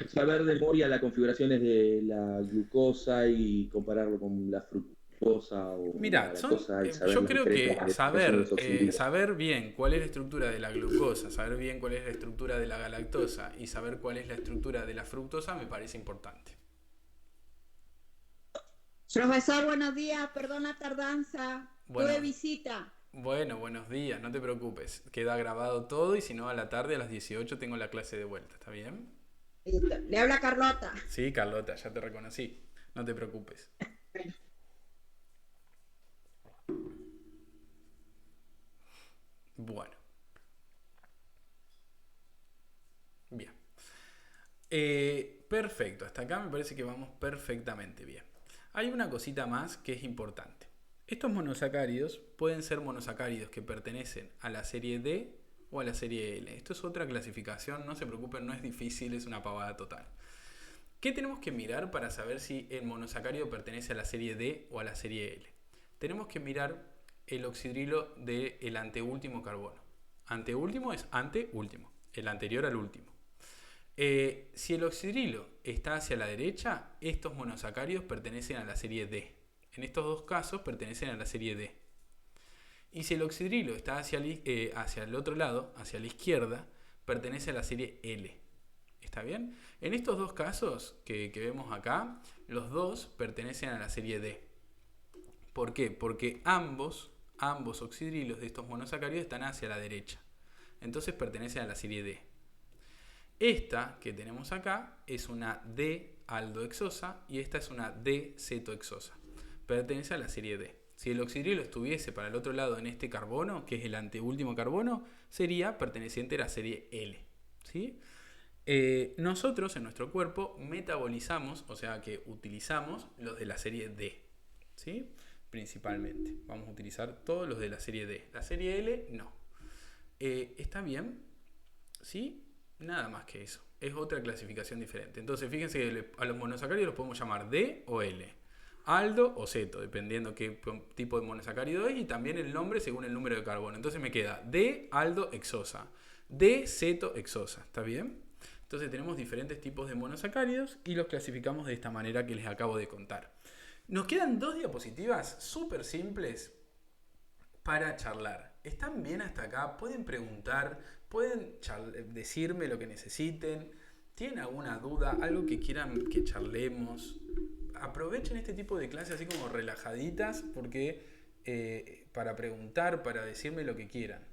saber de memoria las configuraciones de la glucosa y compararlo con la fructosa o Mira, la lactosa y saber yo las creo diferencias que de expresión de los oxidrilos? saber bien cuál es la estructura de la glucosa, saber bien cuál es la estructura de la galactosa y saber cuál es la estructura de la fructosa me parece importante. Profesor, buenos días, perdón la tardanza. Bueno. Tuve visita. Bueno, buenos días, no te preocupes. Queda grabado todo y si no, a la tarde a las 18 tengo la clase de vuelta, ¿está bien? Listo. Le habla Carlota. Sí, Carlota, ya te reconocí. No te preocupes. Bueno. Bien. Perfecto, hasta acá me parece que vamos perfectamente bien. Hay una cosita más que es importante. Estos monosacáridos pueden ser monosacáridos que pertenecen a la serie D o a la serie L. Esto es otra clasificación, no se preocupen, no es difícil, es una pavada total. ¿Qué tenemos que mirar para saber si el monosacárido pertenece a la serie D o a la serie L? Tenemos que mirar el oxidrilo del anteúltimo carbono. Anteúltimo es anteúltimo, el anterior al último. Si el oxidrilo está hacia la derecha, estos monosacáridos pertenecen a la serie D. En estos dos casos pertenecen a la serie D. Y si el oxidrilo está hacia el otro lado, hacia la izquierda, pertenece a la serie L. ¿Está bien? En estos dos casos que vemos acá, los dos pertenecen a la serie D. ¿Por qué? Porque ambos oxidrilos de estos monosacáridos están hacia la derecha. Entonces pertenecen a la serie D. Esta que tenemos acá es una D-aldohexosa y esta es una D-cetohexosa. Pertenece a la serie D. Si el oxidrilo estuviese para el otro lado en este carbono, que es el anteúltimo carbono, sería perteneciente a la serie L. ¿Sí? Nosotros en nuestro cuerpo metabolizamos, o sea que utilizamos los de la serie D. ¿Sí? Principalmente. Vamos a utilizar todos los de la serie D. La serie L, no. ¿Está bien? ¿Sí? Nada más que eso. Es otra clasificación diferente. Entonces, fíjense que a los monosacáridos los podemos llamar D o L. Aldo o ceto, dependiendo qué tipo de monosacárido es, y también el nombre según el número de carbono. Entonces me queda D-aldohexosa, D-cetohexosa. ¿Está bien? Entonces tenemos diferentes tipos de monosacáridos y los clasificamos de esta manera que les acabo de contar. Nos quedan dos diapositivas súper simples para charlar. ¿Están bien hasta acá? ¿Pueden preguntar? ¿Pueden decirme lo que necesiten? ¿Tienen alguna duda? ¿Algo que quieran que charlemos? Aprovechen este tipo de clases así como relajaditas porque para preguntar, para decirme lo que quieran.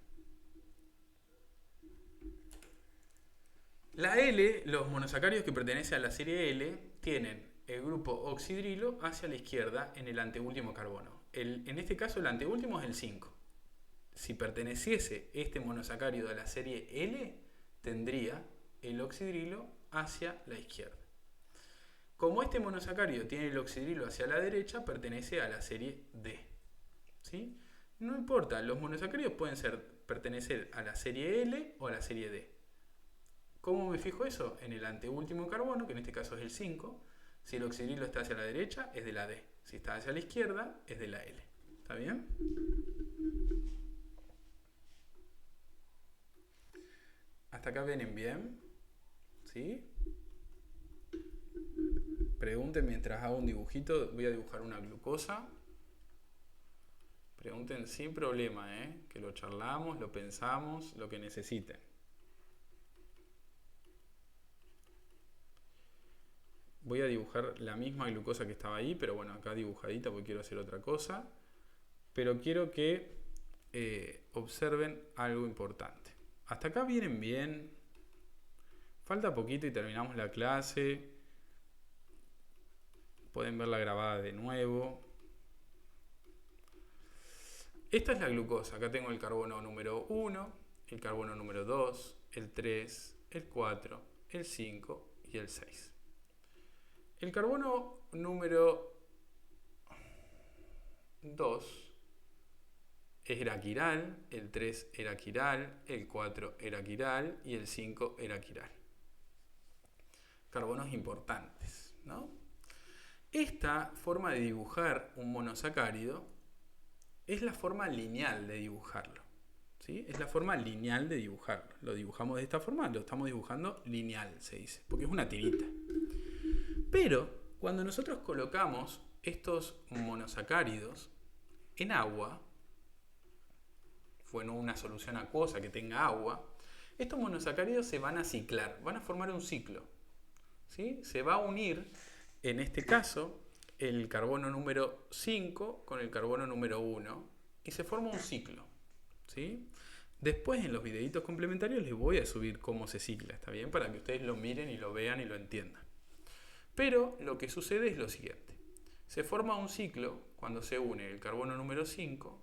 La L, los monosacáridos que pertenecen a la serie L, tienen el grupo oxidrilo hacia la izquierda en el anteúltimo carbono. En este caso el anteúltimo es el 5. Si perteneciese este monosacárido a la serie L, tendría el oxidrilo hacia la izquierda. Como este monosacárido tiene el oxidrilo hacia la derecha, pertenece a la serie D. ¿Sí? No importa, los monosacáridos pueden pertenecer a la serie L o a la serie D. ¿Cómo me fijo eso? En el anteúltimo carbono, que en este caso es el 5. Si el oxidrilo está hacia la derecha, es de la D. Si está hacia la izquierda, es de la L. ¿Está bien? ¿Hasta acá vienen bien? ¿Sí? Pregunten mientras hago un dibujito. Voy a dibujar una glucosa. Pregunten sin problema, que lo charlamos, lo pensamos, lo que necesiten. voy a dibujar la misma glucosa que estaba ahí, pero bueno, acá dibujadita porque quiero hacer otra cosa. Pero quiero que observen algo importante. Hasta acá vienen bien. Falta poquito y terminamos la clase. Pueden verla grabada de nuevo. Esta es la glucosa. Acá tengo el carbono número 1, el carbono número 2, el 3, el 4, el 5 y el 6. El carbono número 2 era quiral, el 3 era quiral, el 4 era quiral y el 5 era quiral. Carbonos importantes, ¿no? Esta forma de dibujar un monosacárido es la forma lineal de dibujarlo, ¿sí? Es la forma lineal de dibujarlo. Lo dibujamos de esta forma, lo estamos dibujando lineal, se dice, porque es una tirita. Pero cuando nosotros colocamos estos monosacáridos en agua, o en una solución acuosa que tenga agua, estos monosacáridos se van a ciclar, van a formar un ciclo, ¿sí? Se va a unir, en este caso, el carbono número 5 con el carbono número 1 y se forma un ciclo, ¿sí? Después en los videitos complementarios les voy a subir cómo se cicla, ¿está bien? Para que ustedes lo miren y lo vean y lo entiendan. Pero lo que sucede es lo siguiente. Se forma un ciclo cuando se une el carbono número 5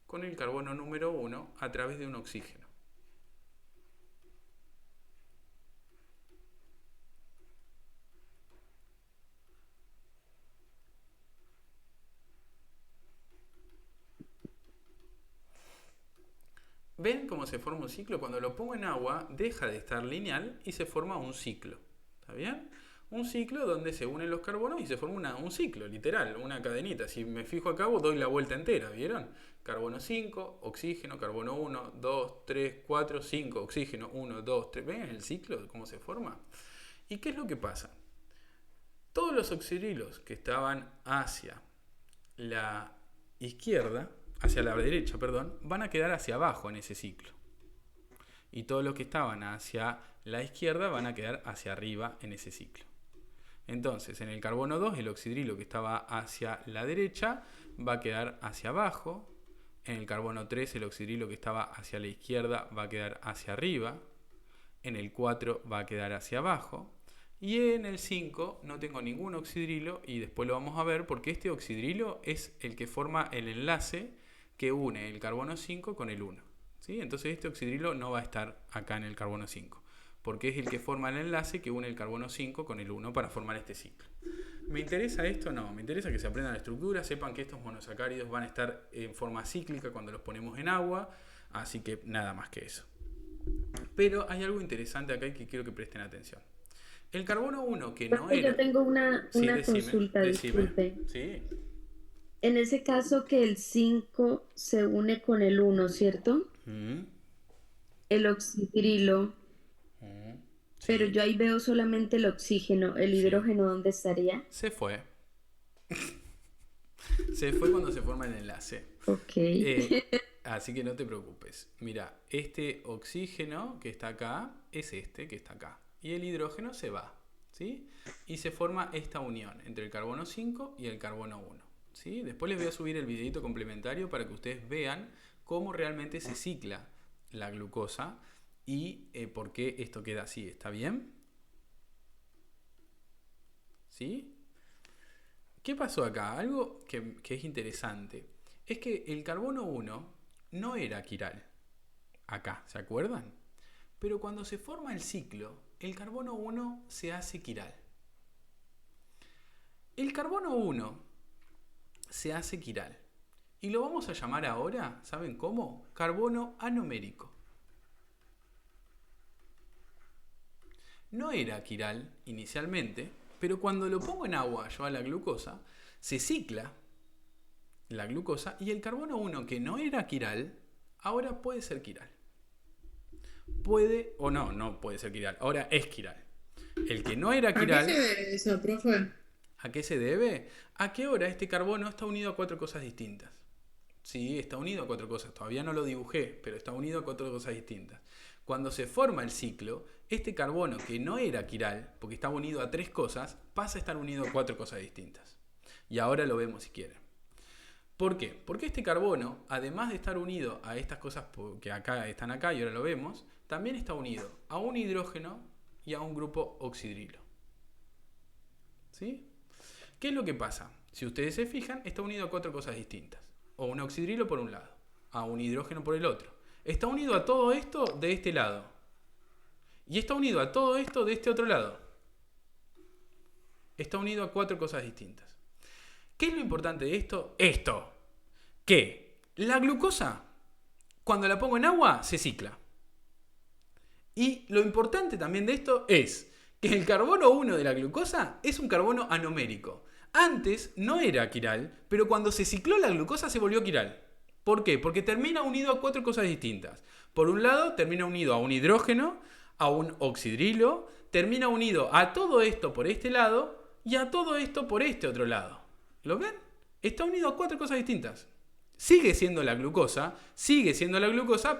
con el carbono número 1 a través de un oxígeno. ¿Ven cómo se forma un ciclo? Cuando lo pongo en agua deja de estar lineal y se forma un ciclo. ¿Está bien? Un ciclo donde se unen los carbonos y se forma un ciclo, literal, una cadenita. Si me fijo acá, doy la vuelta entera, ¿vieron? Carbono 5, oxígeno, carbono 1, 2, 3, 4, 5, oxígeno, 1, 2, 3. ¿Ven el ciclo? ¿Cómo se forma? ¿Y qué es lo que pasa? Todos los oxidrilos que estaban hacia la izquierda, hacia la derecha, perdón, van a quedar hacia abajo en ese ciclo. Y todos los que estaban hacia la izquierda van a quedar hacia arriba en ese ciclo. Entonces, en el carbono 2, el oxidrilo que estaba hacia la derecha va a quedar hacia abajo. En el carbono 3, el oxidrilo que estaba hacia la izquierda va a quedar hacia arriba. En el 4 va a quedar hacia abajo. Y en el 5 no tengo ningún oxidrilo y después lo vamos a ver porque este oxidrilo es el que forma el enlace que une el carbono 5 con el 1. ¿Sí? Entonces este oxidrilo no va a estar acá en el carbono 5, porque es el que forma el enlace que une el carbono 5 con el 1 para formar este ciclo. ¿Me interesa esto? No, me interesa que se aprendan la estructura, sepan que estos monosacáridos van a estar en forma cíclica cuando los ponemos en agua, así que nada más que eso. Pero hay algo interesante acá y que quiero que presten atención. El carbono 1 que no era... Yo tengo una consulta, disculpe. Sí. En ese caso que el 5 se une con el 1, ¿cierto? El oxidrilo. Sí. Pero yo ahí veo solamente el oxígeno. ¿El hidrógeno dónde estaría? Se fue. Se fue cuando se forma el enlace. Ok. Así que no te preocupes. Mira, este oxígeno que está acá es este que está acá. Y el hidrógeno se va, ¿sí? Y se forma esta unión entre el carbono 5 y el carbono 1. ¿Sí? Después les voy a subir el videito complementario para que ustedes vean cómo realmente se cicla la glucosa y por qué esto queda así. ¿Está bien? ¿Sí? ¿Qué pasó acá? Algo que es interesante es que el carbono 1 no era quiral acá, ¿se acuerdan? Pero cuando se forma el ciclo, el carbono 1 se hace quiral. El carbono 1 se hace quiral. Y lo vamos a llamar ahora, ¿saben cómo? Carbono anomérico. No era quiral inicialmente, pero cuando lo pongo en agua yo a la glucosa, se cicla la glucosa y el carbono 1 que no era quiral, ahora puede ser quiral. Puede o no puede ser quiral, ahora es quiral. El que no era quiral... ¿A qué se debe eso, profe? ¿A qué se debe? ¿A qué hora este carbono está unido a 4 cosas distintas? Sí, está unido a 4 cosas. Todavía no lo dibujé, pero está unido a 4 cosas distintas. Cuando se forma el ciclo, este carbono que no era quiral, porque estaba unido a 3 cosas, pasa a estar unido a 4 cosas distintas. Y ahora lo vemos si quieren. ¿Por qué? Porque este carbono, además de estar unido a estas cosas que acá están acá y ahora lo vemos, también está unido a un hidrógeno y a un grupo oxidrilo. ¿Sí? ¿Qué es lo que pasa? Si ustedes se fijan, está unido a 4 cosas distintas. O un oxidrilo por un lado, a un hidrógeno por el otro. Está unido a todo esto de este lado. Y está unido a todo esto de este otro lado. Está unido a 4 cosas distintas. ¿Qué es lo importante de esto? Esto. Que la glucosa, cuando la pongo en agua, se cicla. Y lo importante también de esto es que el carbono 1 de la glucosa es un carbono anomérico. Antes no era quiral, pero cuando se cicló la glucosa se volvió quiral. ¿Por qué? Porque termina unido a 4 cosas distintas. Por un lado, termina unido a un hidrógeno, a un oxidrilo, termina unido a todo esto por este lado y a todo esto por este otro lado. ¿Lo ven? Está unido a 4 cosas distintas. Sigue siendo la glucosa,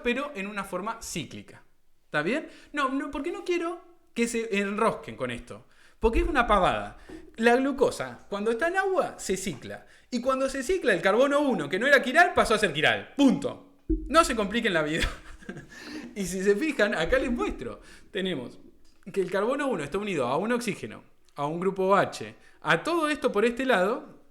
pero en una forma cíclica. ¿Está bien? No, porque no quiero que se enrosquen con esto. Porque es una pavada. La glucosa, cuando está en agua, se cicla. Y cuando se cicla, el carbono 1, que no era quiral, pasó a ser quiral. Punto. No se compliquen la vida. Y si se fijan, acá les muestro. Tenemos que el carbono 1 está unido a un oxígeno, a un grupo H, a todo esto por este lado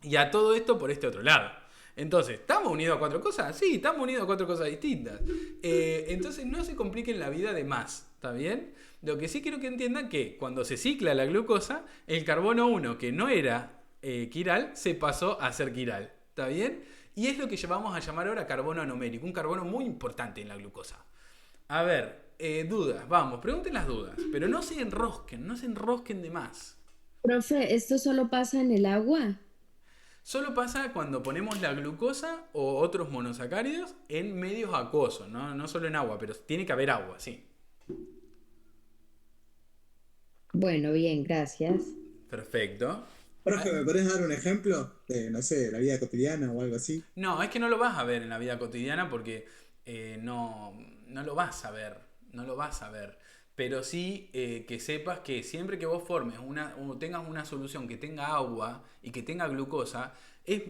y a todo esto por este otro lado. Entonces, ¿estamos unidos a 4 cosas? Sí, estamos unidos a 4 cosas distintas. Entonces, no se compliquen la vida de más. ¿Está bien? Lo que sí quiero que entiendan que cuando se cicla la glucosa, el carbono 1, que no era quiral, se pasó a ser quiral. ¿Está bien? Y es lo que vamos a llamar ahora carbono anomérico, un carbono muy importante en la glucosa. A ver, dudas, vamos, pregunten las dudas, pero no se enrosquen de más. Profe, ¿esto solo pasa en el agua? Solo pasa cuando ponemos la glucosa o otros monosacáridos en medios acuosos, no solo en agua, pero tiene que haber agua, sí. Bueno, bien, gracias. Perfecto. Profe, ¿me podés dar un ejemplo de, no sé, de la vida cotidiana o algo así? No, es que no lo vas a ver en la vida cotidiana porque no lo vas a ver, no lo vas a ver. Pero sí que sepas que siempre que vos formes o tengas una solución que tenga agua y que tenga glucosa,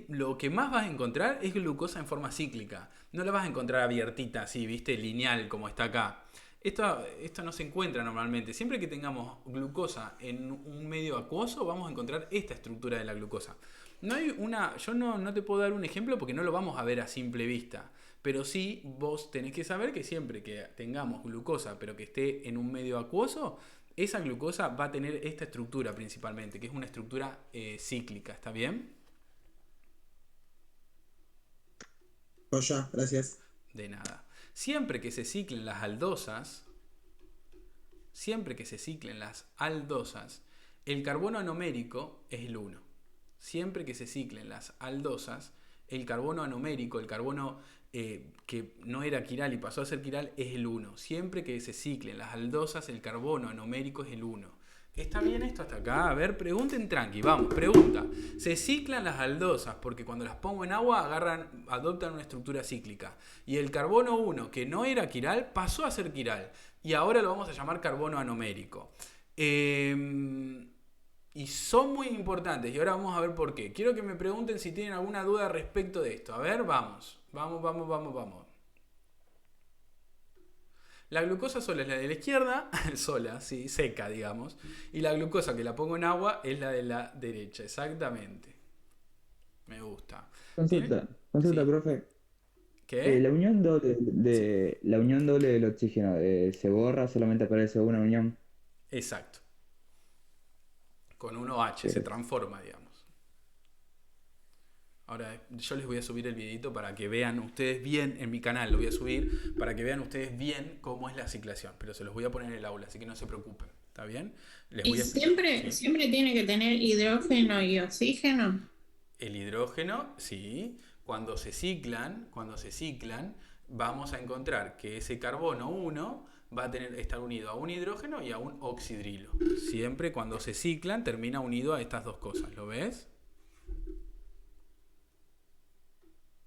lo que más vas a encontrar es glucosa en forma cíclica. No la vas a encontrar abiertita así, ¿viste? Lineal como está acá. Esto no se encuentra normalmente. Siempre que tengamos glucosa en un medio acuoso, vamos a encontrar esta estructura de la glucosa. Yo no te puedo dar un ejemplo porque no lo vamos a ver a simple vista. Pero sí, vos tenés que saber que siempre que tengamos glucosa, pero que esté en un medio acuoso, esa glucosa va a tener esta estructura principalmente, que es una estructura cíclica. ¿Está bien? Pues ya, gracias. De nada. Siempre que se ciclen las aldosas, el carbono anomérico es el 1. Siempre que se ciclen las aldosas, el carbono anomérico, el carbono que no era quiral y pasó a ser quiral, es el 1. Siempre que se ciclen las aldosas, el carbono anomérico es el 1. ¿Está bien esto hasta acá? A ver, pregunten tranqui, vamos, pregunta. Se ciclan las aldosas porque cuando las pongo en agua adoptan una estructura cíclica. Y el carbono 1, que no era quiral, pasó a ser quiral. Y ahora lo vamos a llamar carbono anomérico. Y son muy importantes. Y ahora vamos a ver por qué. Quiero que me pregunten si tienen alguna duda respecto de esto. A ver, vamos. Vamos. La glucosa sola es la de la izquierda, sola, sí, seca, digamos. Y la glucosa que la pongo en agua es la de la derecha, exactamente. Me gusta. Consulta, Sí. profe. ¿Qué? La unión doble del oxígeno, ¿se borra? ¿Solamente aparece una unión? Exacto. Con un OH se transforma, digamos. Ahora yo les voy a subir el videito para que vean ustedes bien, en mi canal lo voy a subir, para que vean ustedes bien cómo es la ciclación. Pero se los voy a poner en el aula, así que no se preocupen. ¿Está bien? Les ¿Y voy a explicar. siempre tiene que tener hidrógeno y oxígeno? El hidrógeno, sí. Cuando se ciclan, vamos a encontrar que ese carbono 1 va a estar unido a un hidrógeno y a un oxidrilo. Siempre cuando se ciclan termina unido a estas dos cosas. ¿Lo ves?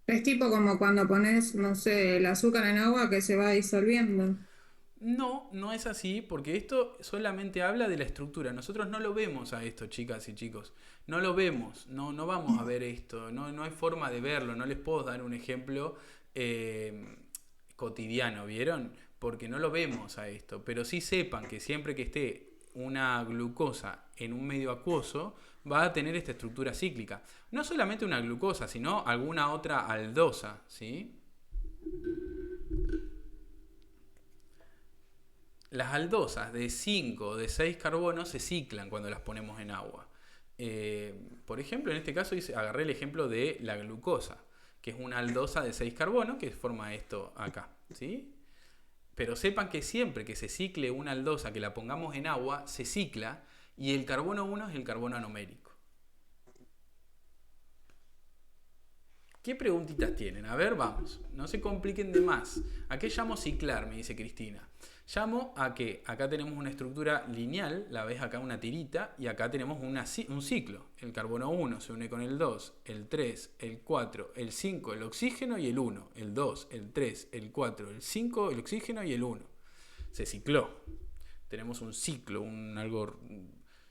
Es tipo como cuando pones, no sé, el azúcar en agua que se va disolviendo. No, no es así, porque esto solamente habla de la estructura. Nosotros no lo vemos a esto, chicas y chicos. No lo vemos, no vamos a ver esto, no hay forma de verlo. No les puedo dar un ejemplo cotidiano, ¿vieron? Porque no lo vemos a esto. Pero sí sepan que siempre que esté una glucosa en un medio acuoso, va a tener esta estructura cíclica. No solamente una glucosa, sino alguna otra aldosa, ¿sí? Las aldosas de 5 o de 6 carbonos se ciclan cuando las ponemos en agua. Por ejemplo, en este caso agarré el ejemplo de la glucosa, que es una aldosa de 6 carbonos que forma esto acá, ¿sí? Pero sepan que siempre que se cicle una aldosa, que la pongamos en agua, se cicla y el carbono 1 es el carbono anomérico. ¿Qué preguntitas tienen? A ver, vamos. No se compliquen de más. ¿A qué llamo ciclar? Me dice Cristina. Llamo a que acá tenemos una estructura lineal, la ves acá una tirita, y acá tenemos un ciclo. El carbono 1 se une con el 2, el 3, el 4, el 5, el oxígeno y el 1. El 2, el 3, el 4, el 5, el oxígeno y el 1. Se cicló. Tenemos un ciclo, algo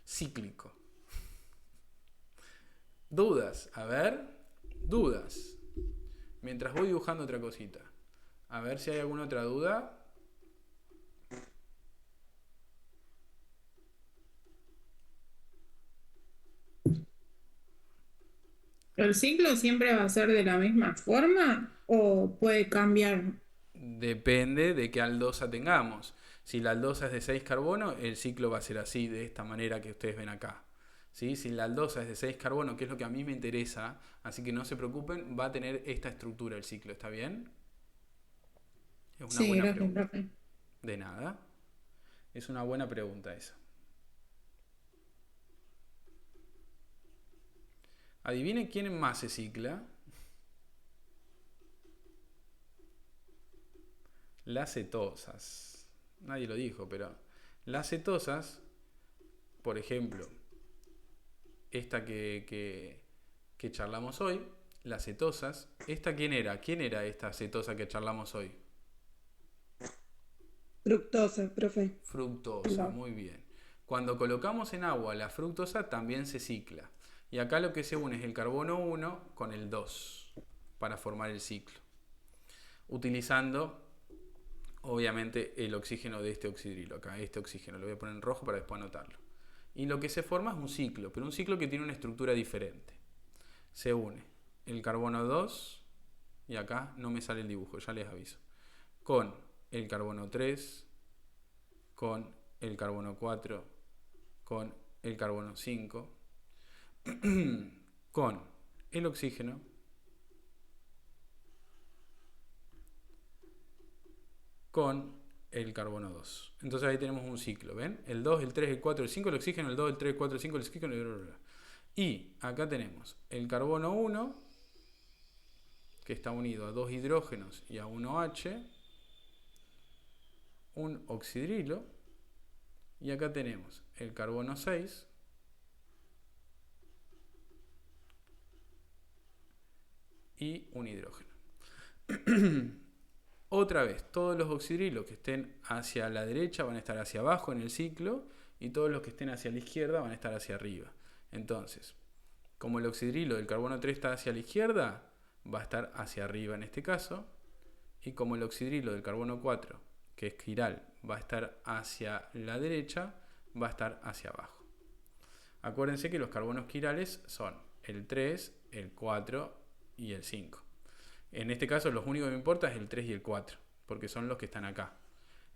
cíclico. ¿Dudas? A ver, dudas. Mientras voy dibujando otra cosita. A ver si hay alguna otra duda. ¿El ciclo siempre va a ser de la misma forma o puede cambiar? Depende de qué aldosa tengamos. Si la aldosa es de 6 carbonos, el ciclo va a ser así, de esta manera que ustedes ven acá. ¿Sí? Si la aldosa es de 6 carbonos, que es lo que a mí me interesa, así que no se preocupen, va a tener esta estructura el ciclo, ¿está bien? Es una Sí, buena gracias, pregunta. profe. De nada. Es una buena pregunta esa. Adivinen quién más se cicla. Las cetosas. Nadie lo dijo, pero las cetosas, por ejemplo, esta que charlamos hoy, las cetosas, ¿esta quién era? ¿Quién era esta cetosa que charlamos hoy? Fructosa, profe. Fructosa, muy bien. Cuando colocamos en agua la fructosa también se cicla. Y acá lo que se une es el carbono 1 con el 2 para formar el ciclo. Utilizando, obviamente, el oxígeno de este oxidrilo. Acá, este oxígeno. Lo voy a poner en rojo para después anotarlo. Y lo que se forma es un ciclo, pero un ciclo que tiene una estructura diferente. Se une el carbono 2, y acá no me sale el dibujo, ya les aviso, con el carbono 3, con el carbono 4, con el carbono 5, con el oxígeno, con el carbono 2. Entonces ahí tenemos un ciclo, ¿ven? El 2, el 3, el 4, el 5, el oxígeno, el 2, el 3, el 4, el 5, el oxígeno. Y acá tenemos el carbono 1, que está unido a 2 hidrógenos y a 1H, un oxidrilo, y acá tenemos el carbono 6, y un hidrógeno. Otra vez, todos los oxidrilos que estén hacia la derecha van a estar hacia abajo en el ciclo, y todos los que estén hacia la izquierda van a estar hacia arriba. Entonces, como el oxidrilo del carbono 3 está hacia la izquierda, va a estar hacia arriba en este caso, y como el oxidrilo del carbono 4, que es quiral, va a estar hacia la derecha, va a estar hacia abajo. Acuérdense que los carbonos quirales son el 3, el 4 y el 5. En este caso los únicos que me importa es el 3 y el 4, porque son los que están acá.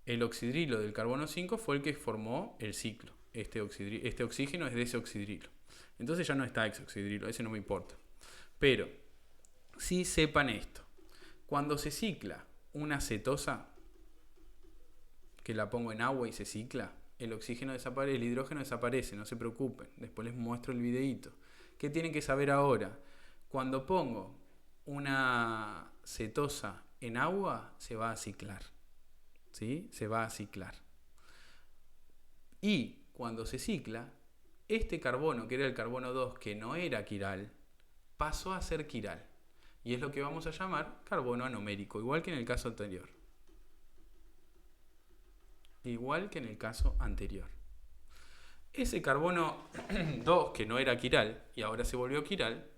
El oxidrilo del carbono 5 fue el que formó el ciclo. Este oxígeno es de ese oxidrilo. Entonces ya no está ese oxidrilo, ese no me importa. Pero, sí sepan esto. Cuando se cicla una cetosa, que la pongo en agua y se cicla, el oxígeno desaparece, el hidrógeno desaparece, no se preocupen. Después les muestro el videíto. ¿Qué tienen que saber ahora? Cuando pongo una cetosa en agua, se va a ciclar. ¿Sí? Se va a ciclar. Y cuando se cicla, este carbono, que era el carbono 2, que no era quiral, pasó a ser quiral. Y es lo que vamos a llamar carbono anomérico, igual que en el caso anterior. igual que en el caso anterior. Ese carbono 2 que no era quiral y ahora se volvió quiral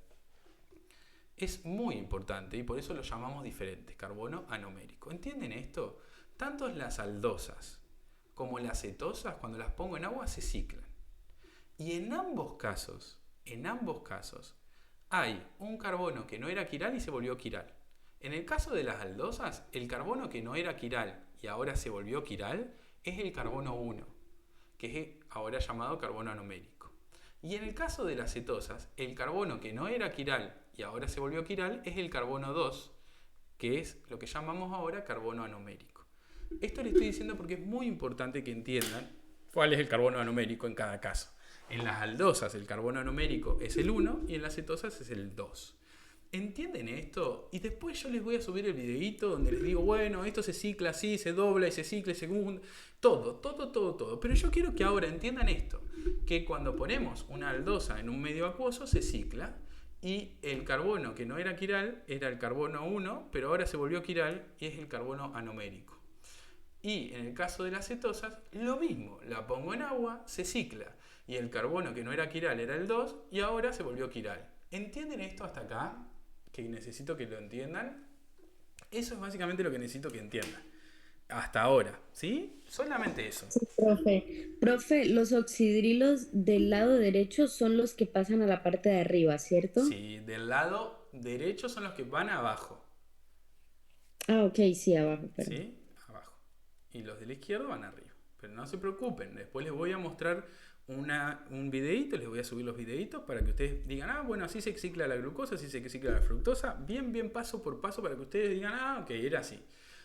es muy importante y por eso lo llamamos diferente, carbono anomérico. ¿Entienden esto? Tanto las aldosas como las cetosas, cuando las pongo en agua, se ciclan. Y en ambos casos, hay un carbono que no era quiral y se volvió quiral. En el caso de las aldosas, el carbono que no era quiral y ahora se volvió quiral es el carbono 1, que es ahora llamado carbono anomérico. Y en el caso de las cetosas, el carbono que no era quiral y ahora se volvió quiral es el carbono 2, que es lo que llamamos ahora carbono anomérico. Esto le estoy diciendo porque es muy importante que entiendan cuál es el carbono anomérico en cada caso. En las aldosas el carbono anomérico es el 1 y en las cetosas es el 2. ¿Entienden esto? Y después yo les voy a subir el videíto donde les digo, bueno, esto se cicla así, se dobla y se cicla y segundo, todo. Pero yo quiero que ahora entiendan esto, que cuando ponemos una aldosa en un medio acuoso se cicla y el carbono que no era quiral era el carbono 1, pero ahora se volvió quiral y es el carbono anomérico. Y en el caso de las cetosas, lo mismo, la pongo en agua, se cicla y el carbono que no era quiral era el 2 y ahora se volvió quiral. ¿Entienden esto hasta acá? Que necesito que lo entiendan. Eso es básicamente lo que necesito que entiendan. Hasta ahora, ¿sí? Solamente eso. Sí, profe. Profe, los oxidrilos del lado derecho son los que pasan a la parte de arriba, ¿cierto? Sí, del lado derecho son los que van abajo. Ah, ok, sí, abajo, perdón. ¿Sí? Abajo. Y los del izquierdo van arriba. Pero no se preocupen, después les voy a mostrar un videíto, les voy a subir los videitos para que ustedes digan, ah, bueno, así se cicla la glucosa, así se cicla la fructosa, bien paso por paso para que ustedes digan, ah, ok, era así.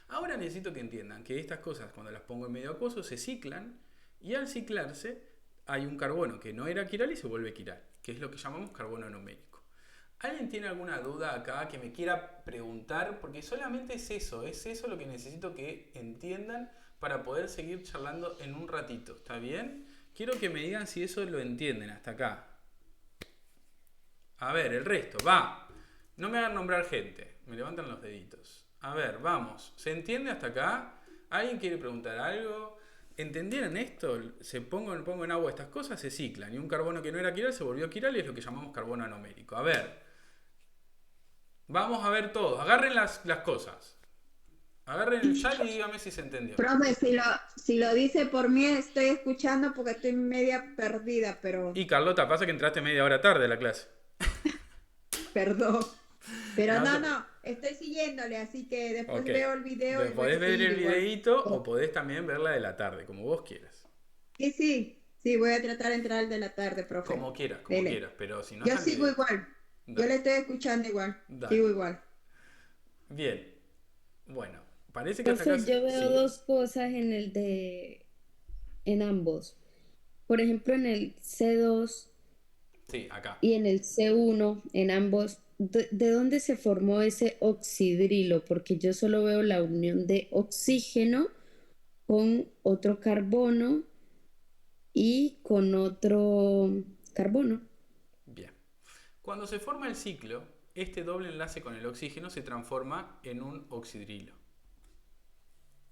Ahora necesito que entiendan que estas cosas, cuando las pongo en medio acuoso, se ciclan y al ciclarse hay un carbono que no era quiral y se vuelve quiral, que es lo que llamamos carbono anomérico. ¿Alguien tiene alguna duda acá que me quiera preguntar? Porque solamente es eso lo que necesito que entiendan para poder seguir charlando en un ratito, ¿está bien? Quiero que me digan si eso lo entienden hasta acá. A ver, el resto, va. No me hagan nombrar gente, me levantan los deditos. A ver, vamos. ¿Se entiende hasta acá? ¿Alguien quiere preguntar algo? ¿Entendieron esto? Pongo en agua estas cosas, se ciclan. Y un carbono que no era quiral se volvió quiral y es lo que llamamos carbono anomérico. A ver. Vamos a ver todos. Agarren las cosas. Agarren el chat y dígame si se entendió. Profe, si lo dice por mí, estoy escuchando porque estoy media perdida, pero... Y Carlota, pasa que entraste media hora tarde a la clase. Perdón. Pero No, no, estoy siguiéndole, así que después Ok. veo el video. y voy Podés a ver seguir el igual. videíto o podés también ver la de la tarde, como vos quieras. Sí, voy a tratar de entrar al de la tarde, profe. Como quieras, Dele. pero si no... Yo está el sigo video. igual. Yo Dale. le estoy escuchando igual. Dale. Sigo igual. Bien. Bueno, parece que hasta Profe, acá... yo veo sí. dos cosas en ambos. Por ejemplo, en el C2 Sí, acá. y en el C1, en ambos, ¿de dónde se formó ese oxidrilo? Porque yo solo veo la unión de oxígeno con otro carbono y con otro carbono. Bien. Cuando se forma el ciclo, este doble enlace con el oxígeno se transforma en un oxidrilo.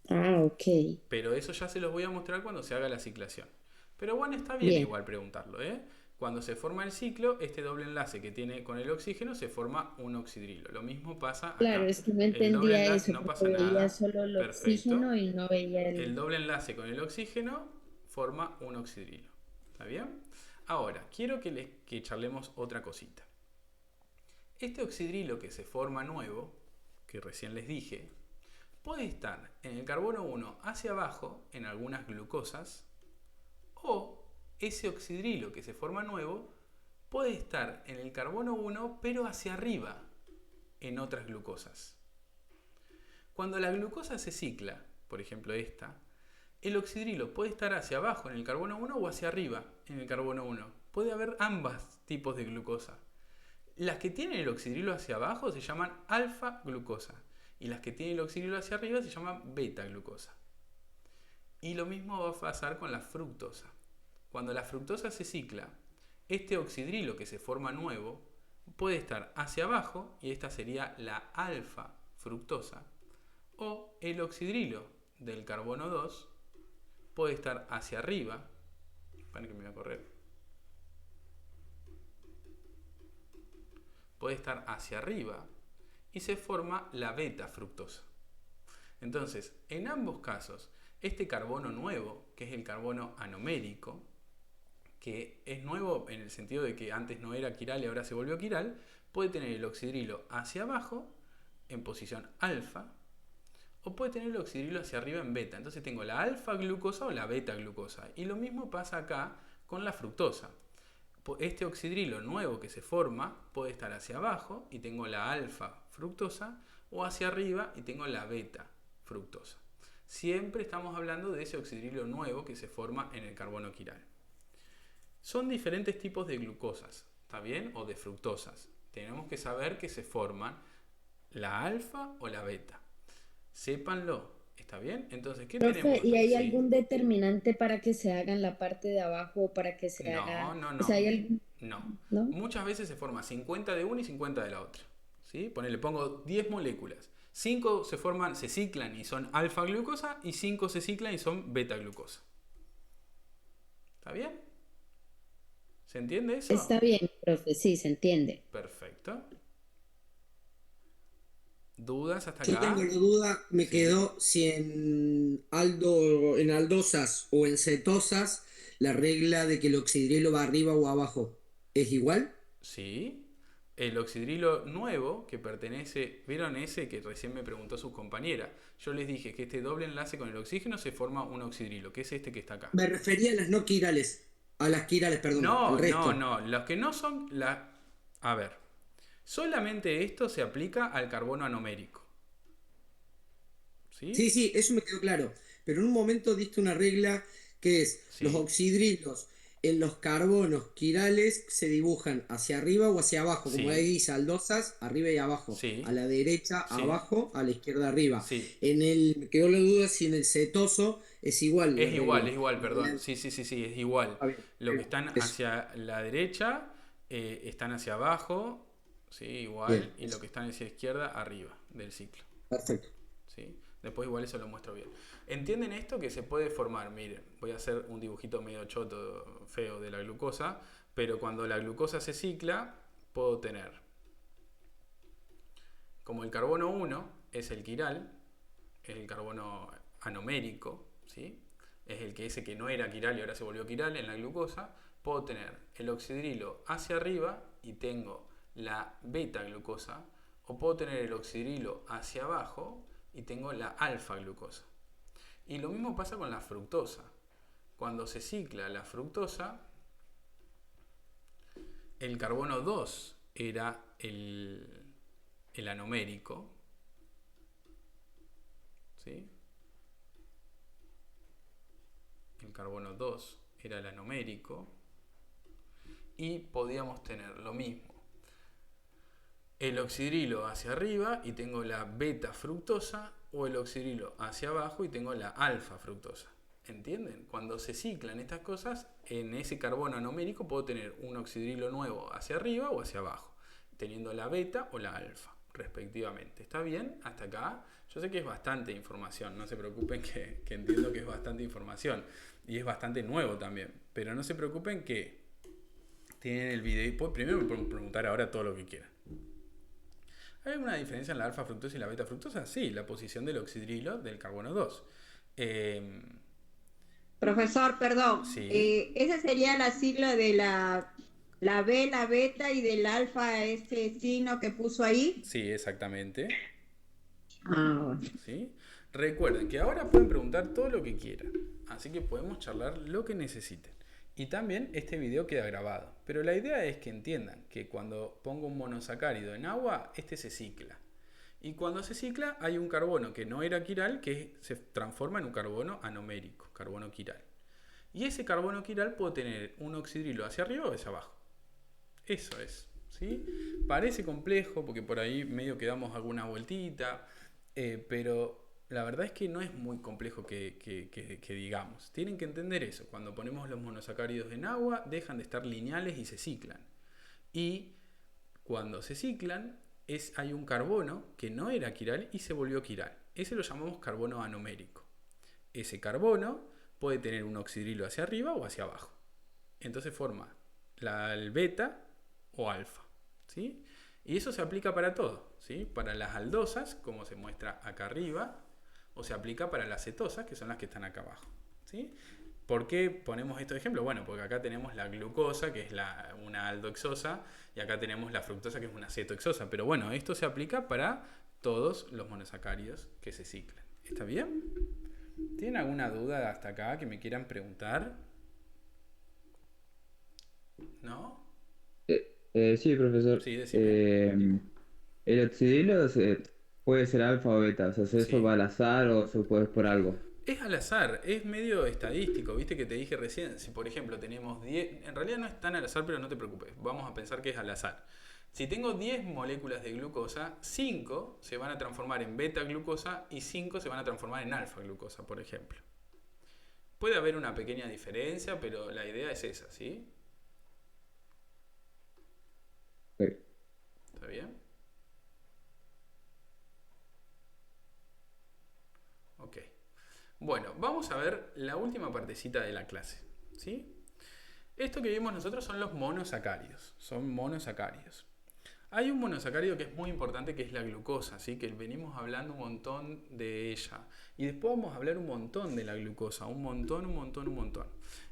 Ah, ok. Pero eso ya se los voy a mostrar cuando se haga la ciclación. Pero bueno, está bien Bien. igual preguntarlo, ¿eh? Cuando se forma el ciclo, este doble enlace que tiene con el oxígeno se forma un oxidrilo. Lo mismo pasa acá. Claro, es que no El doble entendía enlace eso, no porque pasa veía nada. solo el Perfecto. oxígeno y no veía El doble enlace con el oxígeno forma un oxidrilo. ¿Está bien? Ahora, quiero que charlemos otra cosita. Este oxidrilo que se forma nuevo, que recién les dije, puede estar en el carbono 1 hacia abajo en algunas glucosas, o ese oxidrilo que se forma nuevo puede estar en el carbono 1 pero hacia arriba en otras glucosas. Cuando la glucosa se cicla, por ejemplo esta, el oxidrilo puede estar hacia abajo en el carbono 1 o hacia arriba en el carbono 1. Puede haber ambos tipos de glucosa. Las que tienen el oxidrilo hacia abajo se llaman alfa glucosa y las que tienen el oxidrilo hacia arriba se llaman beta glucosa. Y lo mismo va a pasar con la fructosa. Cuando la fructosa se cicla, este oxidrilo que se forma nuevo puede estar hacia abajo y esta sería la alfa fructosa, o el oxidrilo del carbono 2 puede estar hacia arriba. Esperen que me voy a correr. Puede estar hacia arriba y se forma la beta fructosa. Entonces, en ambos casos, este carbono nuevo, que es el carbono anomérico, que es nuevo en el sentido de que antes no era quiral y ahora se volvió quiral, puede tener el oxidrilo hacia abajo en posición alfa, o puede tener el oxidrilo hacia arriba en beta. Entonces tengo la alfa glucosa o la beta glucosa. Y lo mismo pasa acá con la fructosa. Este oxidrilo nuevo que se forma puede estar hacia abajo y tengo la alfa fructosa, o hacia arriba y tengo la beta fructosa. Siempre estamos hablando de ese oxidrilo nuevo que se forma en el carbono quiral. Son diferentes tipos de glucosas, ¿está bien? O de fructosas. Tenemos que saber que se forman la alfa o la beta. Sépanlo, ¿está bien? Entonces, ¿qué Profe, tenemos? ¿y hay Sí. algún determinante para que se haga en la parte de abajo o para que se haga? No, O sea, ¿hay algún... no. ¿No? Muchas veces se forma 50 de una y 50 de la otra. ¿Sí? Le pongo 10 moléculas. 5 se ciclan y son alfa glucosa y 5 se ciclan y son beta glucosa. ¿Está bien? ¿Se entiende eso? Está bien, profe, sí, se entiende. Perfecto. ¿Dudas hasta Yo acá? tengo la duda, me Sí. quedó si en aldosas o en cetosas la regla de que el oxidrilo va arriba o abajo es igual. Sí. El oxidrilo nuevo que pertenece, ¿vieron ese que recién me preguntó su compañera? Yo les dije que este doble enlace con el oxígeno se forma un oxidrilo, que es este que está acá. Me refería a las no quirales, perdón, al resto. No, los que no son A ver, solamente esto se aplica al carbono anomérico. ¿Sí? Sí, eso me quedó claro. Pero en un momento diste una regla que es Sí. los oxidrilos en los carbonos quirales se dibujan hacia arriba o hacia abajo, como Sí. ahí dice aldosas, arriba y abajo. Sí. A la derecha, Sí. abajo, a la izquierda, arriba. Sí. Me quedó la duda si en el cetoso es igual. Es igual, perdón. Sí, es igual. Está bien. Los que están Eso. hacia la derecha están hacia abajo, sí, igual. Bien. Y los que están hacia la izquierda, arriba del ciclo. Perfecto. ¿Sí? Después igual eso lo muestro bien. ¿Entienden esto? Que se puede formar, miren, voy a hacer un dibujito medio choto, feo de la glucosa, pero cuando la glucosa se cicla, puedo tener, como el carbono 1 es el quiral, es el carbono anomérico, ¿sí? Es ese que no era quiral y ahora se volvió quiral en la glucosa, puedo tener el oxidrilo hacia arriba y tengo la beta glucosa, o puedo tener el oxidrilo hacia abajo y tengo la alfa glucosa. Y lo mismo pasa con la fructosa. Cuando se cicla la fructosa, el carbono 2 era el anomérico, ¿sí? El carbono 2 era el anomérico y podíamos tener lo mismo. El oxidrilo hacia arriba y tengo la beta fructosa, o el oxidrilo hacia abajo y tengo la alfa fructosa. ¿Entienden? Cuando se ciclan estas cosas, en ese carbono anomérico puedo tener un oxidrilo nuevo hacia arriba o hacia abajo, teniendo la beta o la alfa, respectivamente. ¿Está bien? Hasta acá. Yo sé que es bastante información, no se preocupen que entiendo que es bastante información y es bastante nuevo también, pero no se preocupen que tienen el video. Primero me pueden preguntar ahora todo lo que quieran. ¿Hay alguna diferencia en la alfa fructosa y la beta fructosa? Sí, la posición del oxidrilo del carbono 2. Profesor, perdón. Sí. Esa sería la sigla de la B, la beta y del alfa, ese signo que puso ahí. Sí, exactamente. Ah, ¿Sí? Recuerden que ahora pueden preguntar todo lo que quieran, así que podemos charlar lo que necesiten. Y también este video queda grabado. Pero la idea es que entiendan que cuando pongo un monosacárido en agua, este se cicla. Y cuando se cicla hay un carbono que no era quiral que se transforma en un carbono anomérico, carbono quiral. Y ese carbono quiral puede tener un oxidrilo hacia arriba o hacia abajo. Eso es. ¿Sí? Parece complejo porque por ahí medio que damos alguna vueltita, pero la verdad es que no es muy complejo que digamos. Tienen que entender eso. Cuando ponemos los monosacáridos en agua, dejan de estar lineales y se ciclan. Y cuando se ciclan, hay un carbono que no era quiral y se volvió quiral. Ese lo llamamos carbono anomérico. Ese carbono puede tener un oxidrilo hacia arriba o hacia abajo. Entonces forma el beta o alfa, ¿sí? Y eso se aplica para todo, ¿sí? Para las aldosas, como se muestra acá arriba, o se aplica para las cetosas, que son las que están acá abajo, ¿sí? ¿Por qué ponemos estos ejemplos? Bueno, porque acá tenemos la glucosa, que es una aldohexosa, y acá tenemos la fructosa, que es una cetohexosa. Pero bueno, esto se aplica para todos los monosacáridos que se ciclan. ¿Está bien? ¿Tienen alguna duda hasta acá que me quieran preguntar? ¿No? Sí, profesor. Sí, decime. El oxidrilo puede ser alfa o beta, o sea, ¿eso Sí. va al azar o se puede por algo? Es al azar, es medio estadístico, viste que te dije recién, si por ejemplo tenemos 10, en realidad no es tan al azar, pero no te preocupes, vamos a pensar que es al azar. Si tengo 10 moléculas de glucosa, 5 se van a transformar en beta glucosa y 5 se van a transformar en alfa glucosa, por ejemplo. Puede haber una pequeña diferencia, pero la idea es esa, ¿sí? Ok. ¿Está bien? Ok. Bueno, vamos a ver la última partecita de la clase, ¿sí? Esto que vimos nosotros son los monosacáridos, son monosacáridos. Hay un monosacárido que es muy importante, que es la glucosa, ¿sí? Que venimos hablando un montón de ella. Y después vamos a hablar un montón de la glucosa, un montón.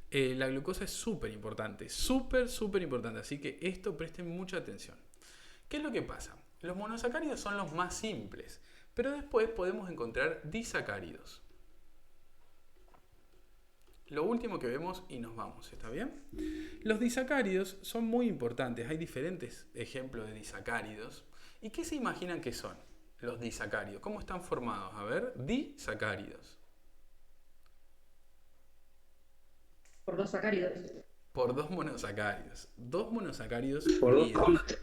La glucosa es súper importante, súper importante, así que esto presten mucha atención. ¿Qué es lo que pasa? Los monosacáridos son los más simples, pero después podemos encontrar disacáridos. Lo último que vemos y nos vamos, ¿está bien? Los disacáridos son muy importantes, hay diferentes ejemplos de disacáridos. ¿Y qué se imaginan que son los disacáridos? ¿Cómo están formados? A ver, disacáridos. Por dos sacáridos. Por dos monosacáridos. Dos monosacáridos Por dos unidos.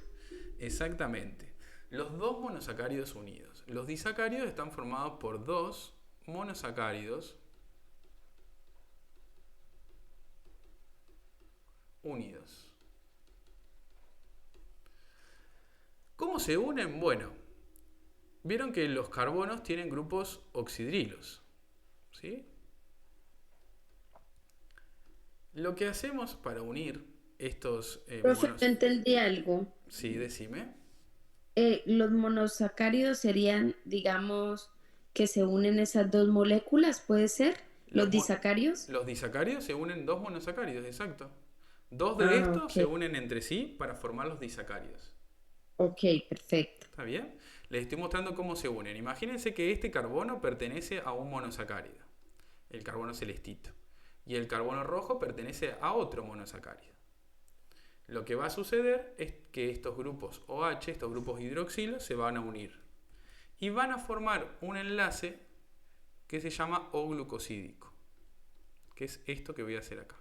Exactamente. Los dos monosacáridos unidos. Los disacáridos están formados por dos monosacáridos unidos. ¿Cómo se unen? Bueno, vieron que los carbonos tienen grupos oxidrilos, ¿sí? Lo que hacemos para unir estos Profe, no entendí algo. Sí, decime. Los monosacáridos serían, digamos, que se unen esas dos moléculas, ¿puede ser? ¿Los disacáridos? Los disacáridos se unen dos monosacáridos, exacto. Dos de estos ok. se unen entre sí para formar los disacáridos. Ok, perfecto. ¿Está bien? Les estoy mostrando cómo se unen. Imagínense que este carbono pertenece a un monosacárido, el carbono celestito. Y el carbono rojo pertenece a otro monosacárido. Lo que va a suceder es que estos grupos OH, estos grupos hidroxilos, se van a unir. Y van a formar un enlace que se llama O-glucosídico, que es esto que voy a hacer acá.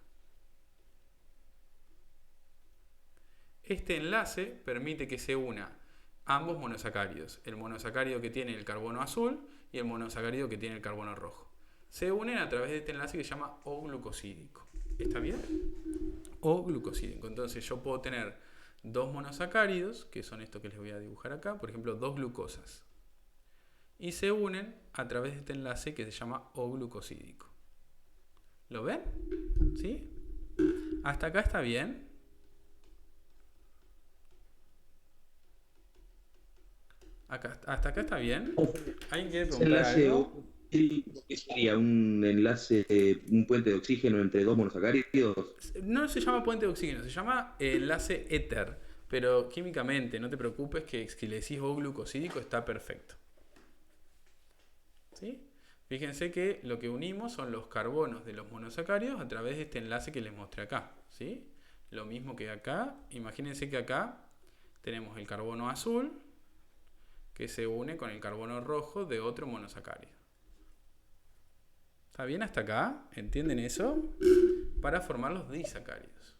Este enlace permite que se una ambos monosacáridos, el monosacárido que tiene el carbono azul y el monosacárido que tiene el carbono rojo. Se unen a través de este enlace que se llama O-glucosídico. ¿Está bien? O-glucosídico. Entonces yo puedo tener dos monosacáridos, que son estos que les voy a dibujar acá, por ejemplo, dos glucosas. Y se unen a través de este enlace que se llama O-glucosídico. ¿Lo ven? ¿Sí? ¿Hasta acá está bien? ¿Hasta acá está bien? ¿Alguien quiere preguntar algo? ¿Qué sería? ¿Un enlace, un puente de oxígeno entre dos monosacáridos? No se llama puente de oxígeno, se llama enlace éter. Pero químicamente, no te preocupes que si le decís O-glucosídico está perfecto. ¿Sí? Fíjense que lo que unimos son los carbonos de los monosacáridos a través de este enlace que les mostré acá. ¿Sí? Lo mismo que acá. Imagínense que acá tenemos el carbono azul que se une con el carbono rojo de otro monosacárido. ¿Está bien hasta acá? ¿Entienden eso? Para formar los disacáridos.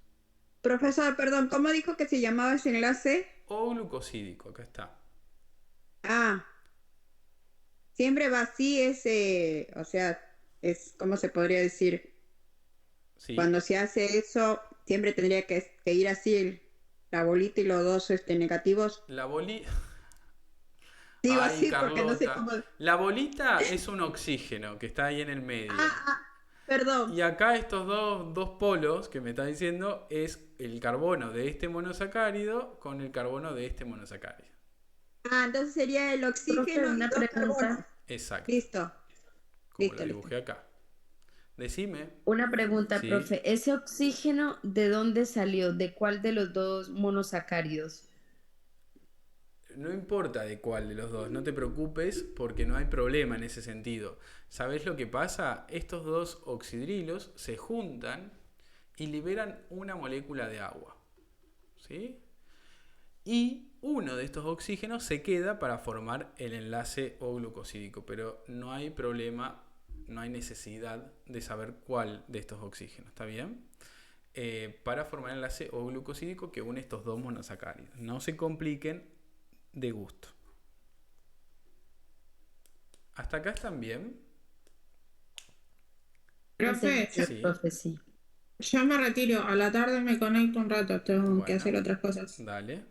Profesor, perdón, ¿cómo dijo que se llamaba ese enlace? O-glucosídico, acá está. Ah, siempre va así ese, o sea, es, ¿cómo se podría decir? Sí. Cuando se hace eso, siempre tendría que ir así la bolita y los dos negativos. La bolita... Digo Ay, así porque no sé Carlota. cómo. La bolita es un oxígeno que está ahí en el medio. Perdón. Y acá estos dos polos que me está diciendo es el carbono de este monosacárido con el carbono de este monosacárido. Ah, entonces sería el Profe, oxígeno y una 2 carbonos. pregunta. Exacto. Listo. Como Listo, lo listo. dibujé acá. Decime. Una pregunta, Sí. profe. ¿Ese oxígeno de dónde salió? ¿De cuál de los dos monosacáridos? No importa de cuál de los dos, no te preocupes porque no hay problema en ese sentido. ¿Sabés lo que pasa? Estos dos oxidrilos se juntan y liberan una molécula de agua. ¿Sí? Y uno de estos oxígenos se queda para formar el enlace O-glucosídico, pero no hay problema, no hay necesidad de saber cuál de estos oxígenos, ¿está bien? Para formar el enlace O-glucosídico que une estos dos monosacáridos. No se compliquen de gusto. ¿Hasta acá están bien? Profe, Sí. Profe, sí. yo me retiro. A la tarde me conecto un rato. Tengo que Bueno. hacer otras cosas. Dale.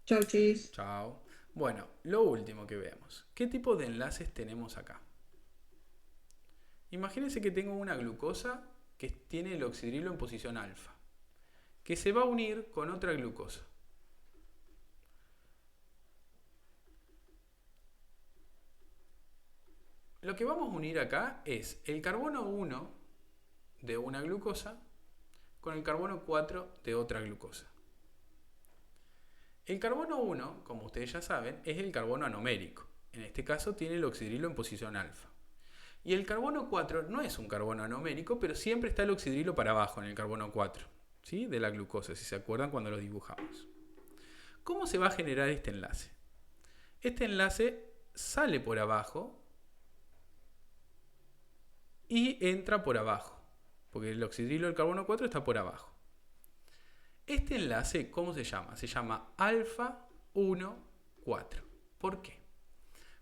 Chau, chis. Chao. Bueno, lo último que veamos. ¿Qué tipo de enlaces tenemos acá? Imagínense que tengo una glucosa que tiene el oxidrilo en posición alfa, que se va a unir con otra glucosa. Lo que vamos a unir acá es el carbono 1 de una glucosa con el carbono 4 de otra glucosa. El carbono 1, como ustedes ya saben, es el carbono anomérico. En este caso tiene el oxidrilo en posición alfa. Y el carbono 4 no es un carbono anomérico, pero siempre está el oxidrilo para abajo en el carbono 4, ¿sí? De la glucosa, si se acuerdan cuando lo dibujamos. ¿Cómo se va a generar este enlace? Este enlace sale por abajo y entra por abajo, porque el oxidrilo del carbono 4 está por abajo. Este enlace, ¿cómo se llama? Se llama alfa 1, 4. ¿Por qué?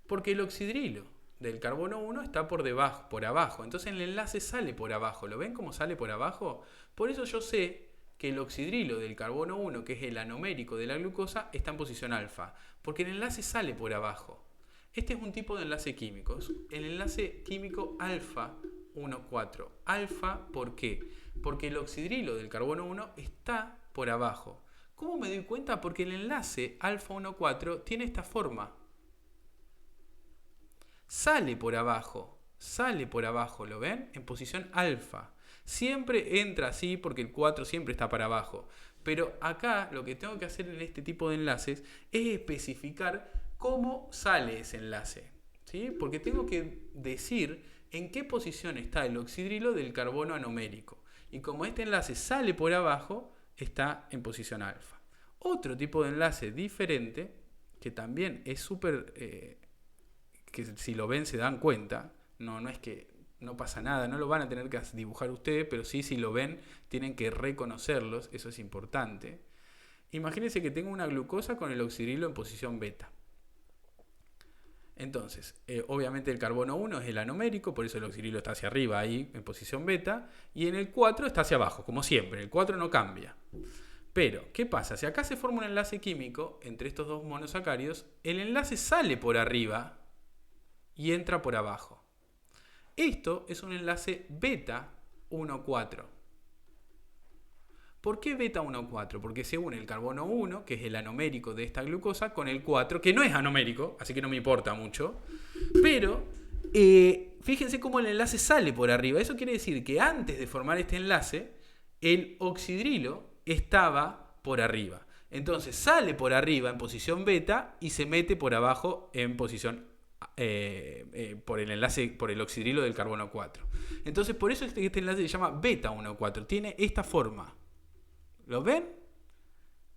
Porque el oxidrilo del carbono 1 está por debajo, por abajo. Entonces el enlace sale por abajo. ¿Lo ven cómo sale por abajo? Por eso yo sé que el oxidrilo del carbono 1, que es el anomérico de la glucosa, está en posición alfa. Porque el enlace sale por abajo. Este es un tipo de enlace químico. El enlace químico alfa 1, 4. Alfa, ¿por qué? Porque el oxidrilo del carbono 1 está por abajo. ¿Cómo me doy cuenta? Porque el enlace alfa 1, 4 tiene esta forma. Sale por abajo, ¿lo ven? En posición alfa. Siempre entra así porque el 4 siempre está para abajo. Pero acá lo que tengo que hacer en este tipo de enlaces es especificar cómo sale ese enlace, ¿sí? Porque tengo que decir en qué posición está el oxidrilo del carbono anomérico. Y como este enlace sale por abajo, está en posición alfa. Otro tipo de enlace diferente, que también es súper... que si lo ven se dan cuenta, no es que no pasa nada, no lo van a tener que dibujar ustedes, pero sí, si lo ven, tienen que reconocerlos, eso es importante. Imagínense que tengo una glucosa con el oxidrilo en posición beta. Entonces, obviamente el carbono 1 es el anomérico, por eso el oxidrilo está hacia arriba ahí en posición beta, y en el 4 está hacia abajo, como siempre, el 4 no cambia. Pero, ¿qué pasa? Si acá se forma un enlace químico entre estos dos monosacáridos, el enlace sale por arriba y entra por abajo. Esto es un enlace beta 1,4. ¿Por qué beta 1,4? Porque se une el carbono 1, que es el anomérico de esta glucosa, con el 4, que no es anomérico, así que no me importa mucho. Pero, fíjense cómo el enlace sale por arriba. Eso quiere decir que antes de formar este enlace, el oxidrilo estaba por arriba. Entonces sale por arriba en posición beta y se mete por abajo en posición por el enlace, por el oxidrilo del carbono 4. Entonces por eso este enlace se llama beta 1,4. Tiene esta forma. ¿Lo ven?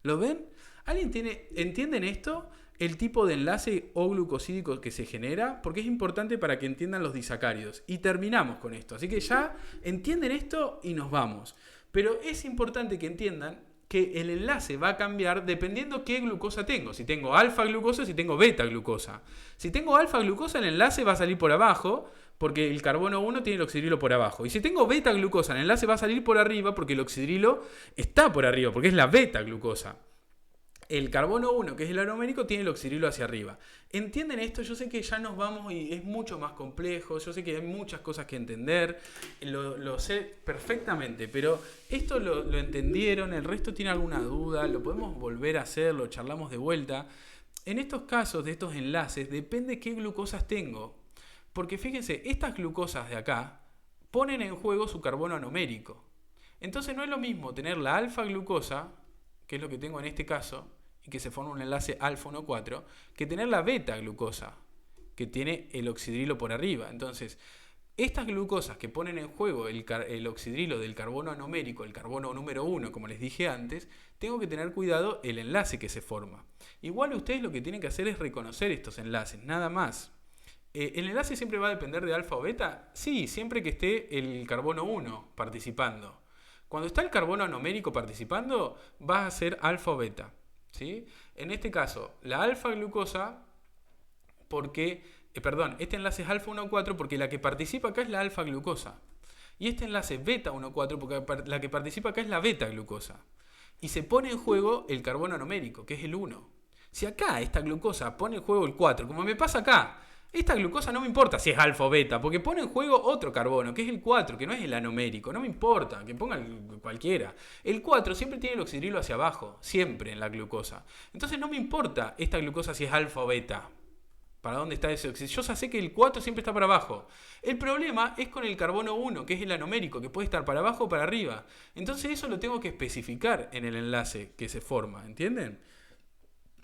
¿Lo ven? ¿Entienden esto? El tipo de enlace O-glucosídico que se genera, porque es importante para que entiendan los disacáridos. Y terminamos con esto. Así que ya entienden esto y nos vamos. Pero es importante que entiendan que el enlace va a cambiar dependiendo qué glucosa tengo. Si tengo alfa glucosa o si tengo beta glucosa. Si tengo alfa glucosa, el enlace va a salir por abajo porque el carbono 1 tiene el oxidrilo por abajo. Y si tengo beta glucosa, el enlace va a salir por arriba porque el oxidrilo está por arriba, porque es la beta glucosa. el carbono 1, que es el anomérico, tiene el oxidrilo hacia arriba. ¿Entienden esto? Yo sé que ya nos vamos y es mucho más complejo, yo sé que hay muchas cosas que entender, lo sé perfectamente, pero esto lo entendieron, el resto tiene alguna duda, lo podemos volver a hacer, lo charlamos de vuelta. En estos casos de estos enlaces depende qué glucosas tengo, porque fíjense, estas glucosas de acá ponen en juego su carbono anomérico. Entonces no es lo mismo tener la alfa glucosa, que es lo que tengo en este caso, y que se forma un enlace alfa 1,4, que tener la beta glucosa, que tiene el oxidrilo por arriba. Entonces, estas glucosas que ponen en juego el oxidrilo del carbono anomérico, el carbono número 1, como les dije antes, tengo que tener cuidado el enlace que se forma. Igual ustedes lo que tienen que hacer es reconocer estos enlaces, nada más. ¿El enlace siempre va a depender de alfa o beta? Sí, siempre que esté el carbono 1 participando. Cuando está el carbono anomérico participando, va a ser alfa o beta, ¿sí? En este caso, la alfa glucosa, porque, este enlace es alfa 1,4 porque la que participa acá es la alfa glucosa. Y este enlace es beta 1,4 porque la que participa acá es la beta glucosa. Y se pone en juego el carbono anomérico, que es el 1. Si acá esta glucosa pone en juego el 4, como me pasa acá, esta glucosa no me importa si es alfa o beta, porque pone en juego otro carbono, que es el 4, que no es el anomérico, no me importa, que ponga cualquiera. El 4 siempre tiene el oxidrilo hacia abajo, siempre en la glucosa. Entonces no me importa esta glucosa si es alfa o beta. ¿Para dónde está ese oxidrilo? Yo ya sé que el 4 siempre está para abajo. El problema es con el carbono 1, que es el anomérico, que puede estar para abajo o para arriba. Entonces eso lo tengo que especificar en el enlace que se forma, ¿entienden?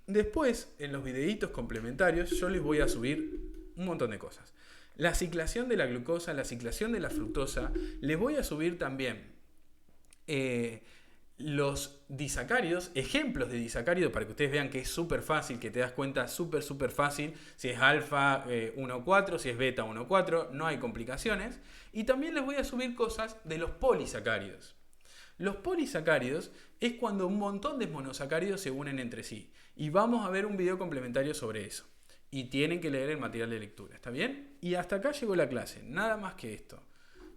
Después, en los videitos complementarios, yo les voy a subir un montón de cosas. La ciclación de la glucosa, la ciclación de la fructosa. Les voy a subir también los disacáridos, ejemplos de disacáridos para que ustedes vean que es súper fácil, que te das cuenta súper fácil si es alfa 1,4, si es beta 1,4, no hay complicaciones. Y también les voy a subir cosas de los polisacáridos. Los polisacáridos es cuando un montón de monosacáridos se unen entre sí. Y vamos a ver un video complementario sobre eso. Y tienen que leer el material de lectura, ¿está bien? Y hasta acá llegó la clase, nada más que esto.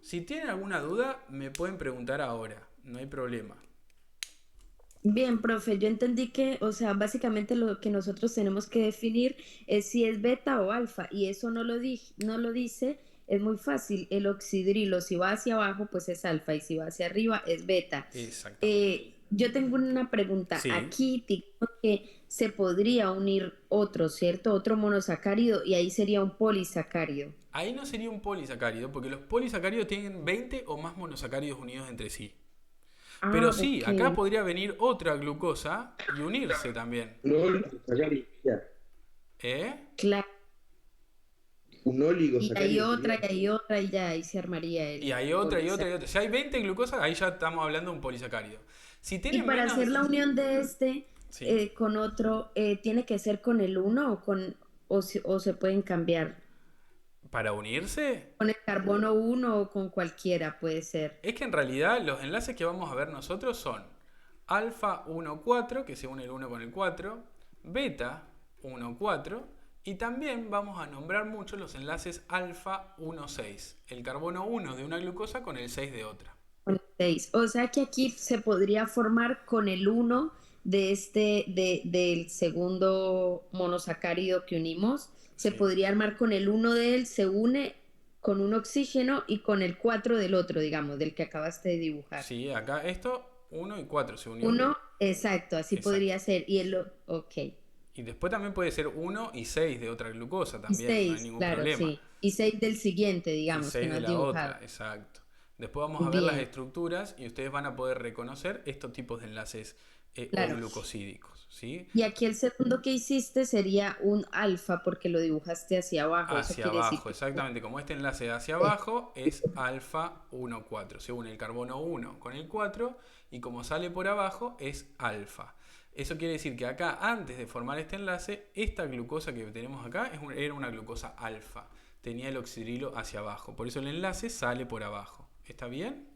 Si tienen alguna duda, me pueden preguntar ahora, no hay problema. Bien, profe, yo entendí que, o sea, básicamente lo que nosotros tenemos que definir es si es beta o alfa, y eso no lo dice, es muy fácil. El oxidrilo, si va hacia abajo, pues es alfa, y si va hacia arriba, es beta. Exactamente. Yo tengo una pregunta. Sí. Aquí digamos que se podría unir otro, ¿cierto? Otro monosacárido, y ahí sería un polisacárido. Ahí no sería un polisacárido, porque los polisacáridos tienen 20 o más monosacáridos unidos entre sí. Pero sí, ok. acá podría venir otra glucosa y unirse también. Un oligosacárido. Claro. Un Y oligosacárido. hay otra, y hay otra, y ya ahí se armaría el Y hay otra, y otra, y polisacárido. otra. Si hay 20 glucosas, ahí ya estamos hablando de un polisacárido. Si Y tienen para menos... hacer la unión de Sí. con otro, ¿tiene que ser con el 1 o se pueden cambiar? ¿Para unirse? Con el carbono 1 o con cualquiera puede ser. Es que en realidad los enlaces que vamos a ver nosotros son alfa 1,4, que se une el 1 con el 4, beta 1,4, y también vamos a nombrar mucho los enlaces alfa 1,6, el carbono 1 de una glucosa con el 6 de otra. Con el 6. O sea que aquí se podría formar con el 1 del segundo monosacárido que unimos. Se Sí. podría armar con el 1 de él, se une con un oxígeno, y con el 4 del otro, digamos, del que acabaste de dibujar. Sí, acá esto, 1 y 4 se unieron. 1, exacto, así Exacto. podría ser. Ok. Y después también puede ser 1 y 6 de otra glucosa Y también, no hay 6, ningún claro, problema. sí. Y 6 del siguiente, Y digamos, que 6 no de has la dibujado. otra, exacto. Después vamos a ver las Bien. estructuras y ustedes van a poder reconocer estos tipos de enlaces Claro. glucosídicos, ¿sí? Y aquí el segundo que hiciste sería un alfa, porque lo dibujaste hacia abajo. Eso Hacia quiere decir abajo, que- exactamente. Como este enlace hacia abajo es alfa 1,4. Se une el carbono 1 con el 4 y como sale por abajo es alfa. Eso quiere decir que acá, antes de formar este enlace, esta glucosa que tenemos acá era una glucosa alfa. Tenía el oxidrilo hacia abajo. Por eso el enlace sale por abajo. ¿Está bien?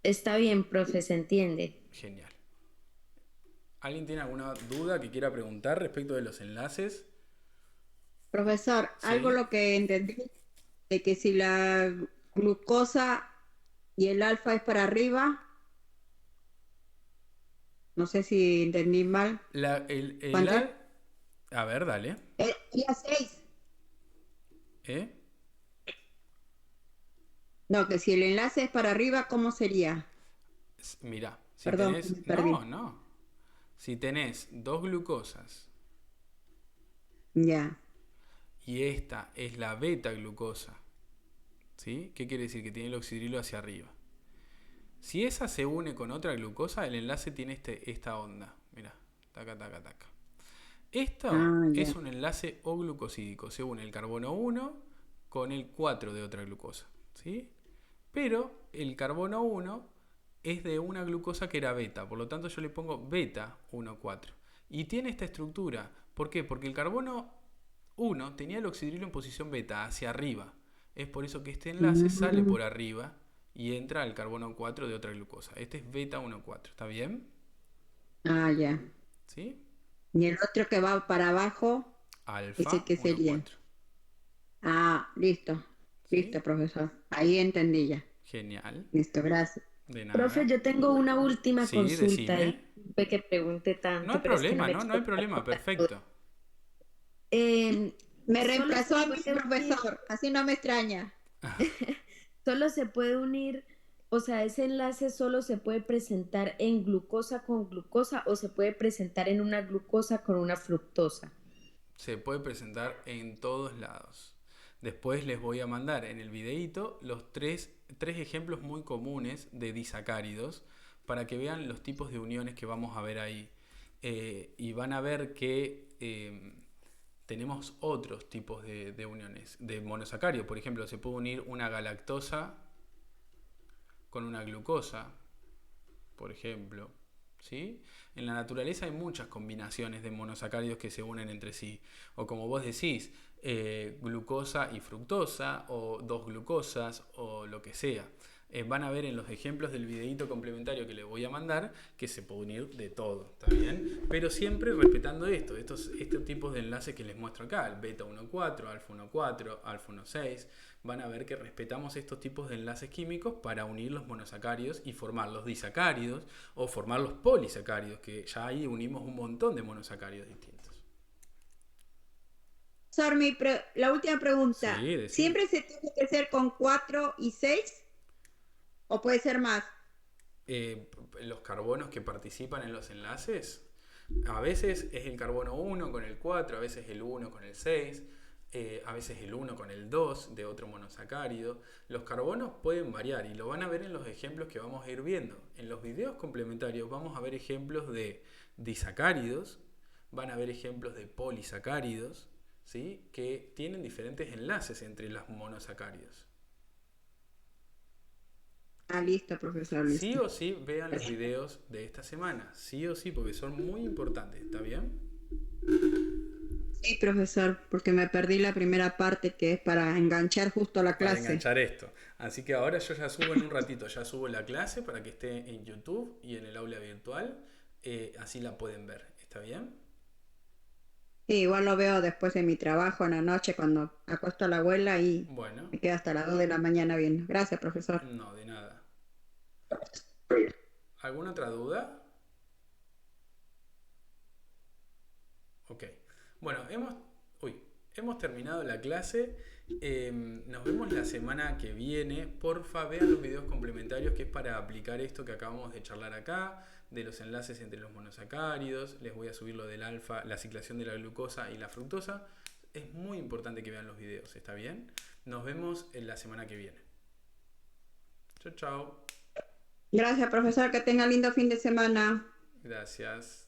Está bien, profe, se entiende. Genial. ¿Alguien tiene alguna duda que quiera preguntar respecto de los enlaces? Profesor, Sí. algo lo que entendí, de que si la glucosa y el alfa es para arriba, No sé si entendí mal. ¿Cuánto? A ver, dale. Sería 6. ¿Eh? No, que si el enlace es para arriba, ¿cómo sería? Mirá, si Perdón, me tenés... perdí. No. Si tenés 2 glucosas Ya. y esta es la beta glucosa, ¿sí? ¿Qué quiere decir? Que tiene el oxidrilo hacia arriba. Si esa se une con otra glucosa, el enlace tiene esta onda. Mirá, taca, taca, taca. Esto Ah, ya. es un enlace O-glucosídico. Se une el carbono 1 con el 4 de otra glucosa, ¿sí? Pero el carbono 1 es de una glucosa que era beta. Por lo tanto, yo le pongo beta 1,4. Y tiene esta estructura. ¿Por qué? Porque el carbono 1 tenía el oxidrilo en posición beta, hacia arriba. Es por eso que este enlace sale por arriba y entra al carbono 4 de otra glucosa. Este es beta 1,4. ¿Está bien? Ah, ya. ¿Sí? Y el otro que va para abajo, Alfa ¿ese qué sería? 1,4. Ah, listo. ¿Sí? Listo, profesor. Ahí entendí ya. Genial. Listo, gracias. De nada. Profe, yo tengo una última Sí, consulta y decime. disculpe que pregunte tanto, No hay pero es que problema, me no hay explica problema. toda la duda. Perfecto. Me Solo reemplazó se a mi puede unir, profesor, así no me extraña. solo se puede unir, o sea, ese enlace solo se puede presentar en glucosa con glucosa o se puede presentar en una glucosa con una fructosa. Se puede presentar en todos lados. Después les voy a mandar en el videíto los tres ejemplos muy comunes de disacáridos para que vean los tipos de uniones que vamos a ver ahí. Y van a ver que tenemos otros tipos de uniones. De monosacárido, por ejemplo, se puede unir una galactosa con una glucosa, por ejemplo. ¿Sí? En la naturaleza hay muchas combinaciones de monosacáridos que se unen entre sí. O como vos decís, glucosa y fructosa, o 2 glucosas, o lo que sea. Van a ver en los ejemplos del videíto complementario que les voy a mandar que se puede unir de todo, ¿está bien? Pero siempre respetando estos tipos de enlaces que les muestro acá, el beta 1,4, alfa 1,4, alfa 1,6. Van a ver que respetamos estos tipos de enlaces químicos para unir los monosacáridos y formar los disacáridos o formar los polisacáridos, que ya ahí unimos un montón de monosacáridos distintos. Sor, la última pregunta. Sí, decime. ¿Siempre se tiene que hacer con 4 y 6? ¿O puede ser más? Los carbonos que participan en los enlaces, a veces es el carbono 1 con el 4, a veces el 1 con el 6, a veces el 1 con el 2 de otro monosacárido. Los carbonos pueden variar y lo van a ver en los ejemplos que vamos a ir viendo. En los videos complementarios vamos a ver ejemplos de disacáridos, van a ver ejemplos de polisacáridos, ¿sí? Que tienen diferentes enlaces entre los monosacáridos. Ah, listo, profesor. Listo. Sí o sí vean los videos de esta semana, sí o sí, porque son muy importantes, ¿está bien? Sí, profesor, porque me perdí la primera parte que es para enganchar justo la Para clase. enganchar esto. Así que ahora yo ya subo en un ratito, ya subo la clase para que esté en YouTube y en el aula virtual, así la pueden ver, ¿está bien? Sí, igual lo veo después de mi trabajo en la noche cuando acuesto a la abuela y Bueno, me quedo hasta las 2 de la mañana viendo. Gracias, profesor. no, de nada. ¿Alguna otra duda? Ok. Bueno, hemos terminado la clase. Nos vemos la semana que viene. Porfa, vean los videos complementarios que es para aplicar esto que acabamos de charlar acá, de los enlaces entre los monosacáridos. Les voy a subir lo del alfa, la ciclación de la glucosa y la fructosa. Es muy importante que vean los videos, ¿está bien? Nos vemos en la semana que viene. Chao, chao. Gracias, profesor. Que tenga lindo fin de semana. Gracias.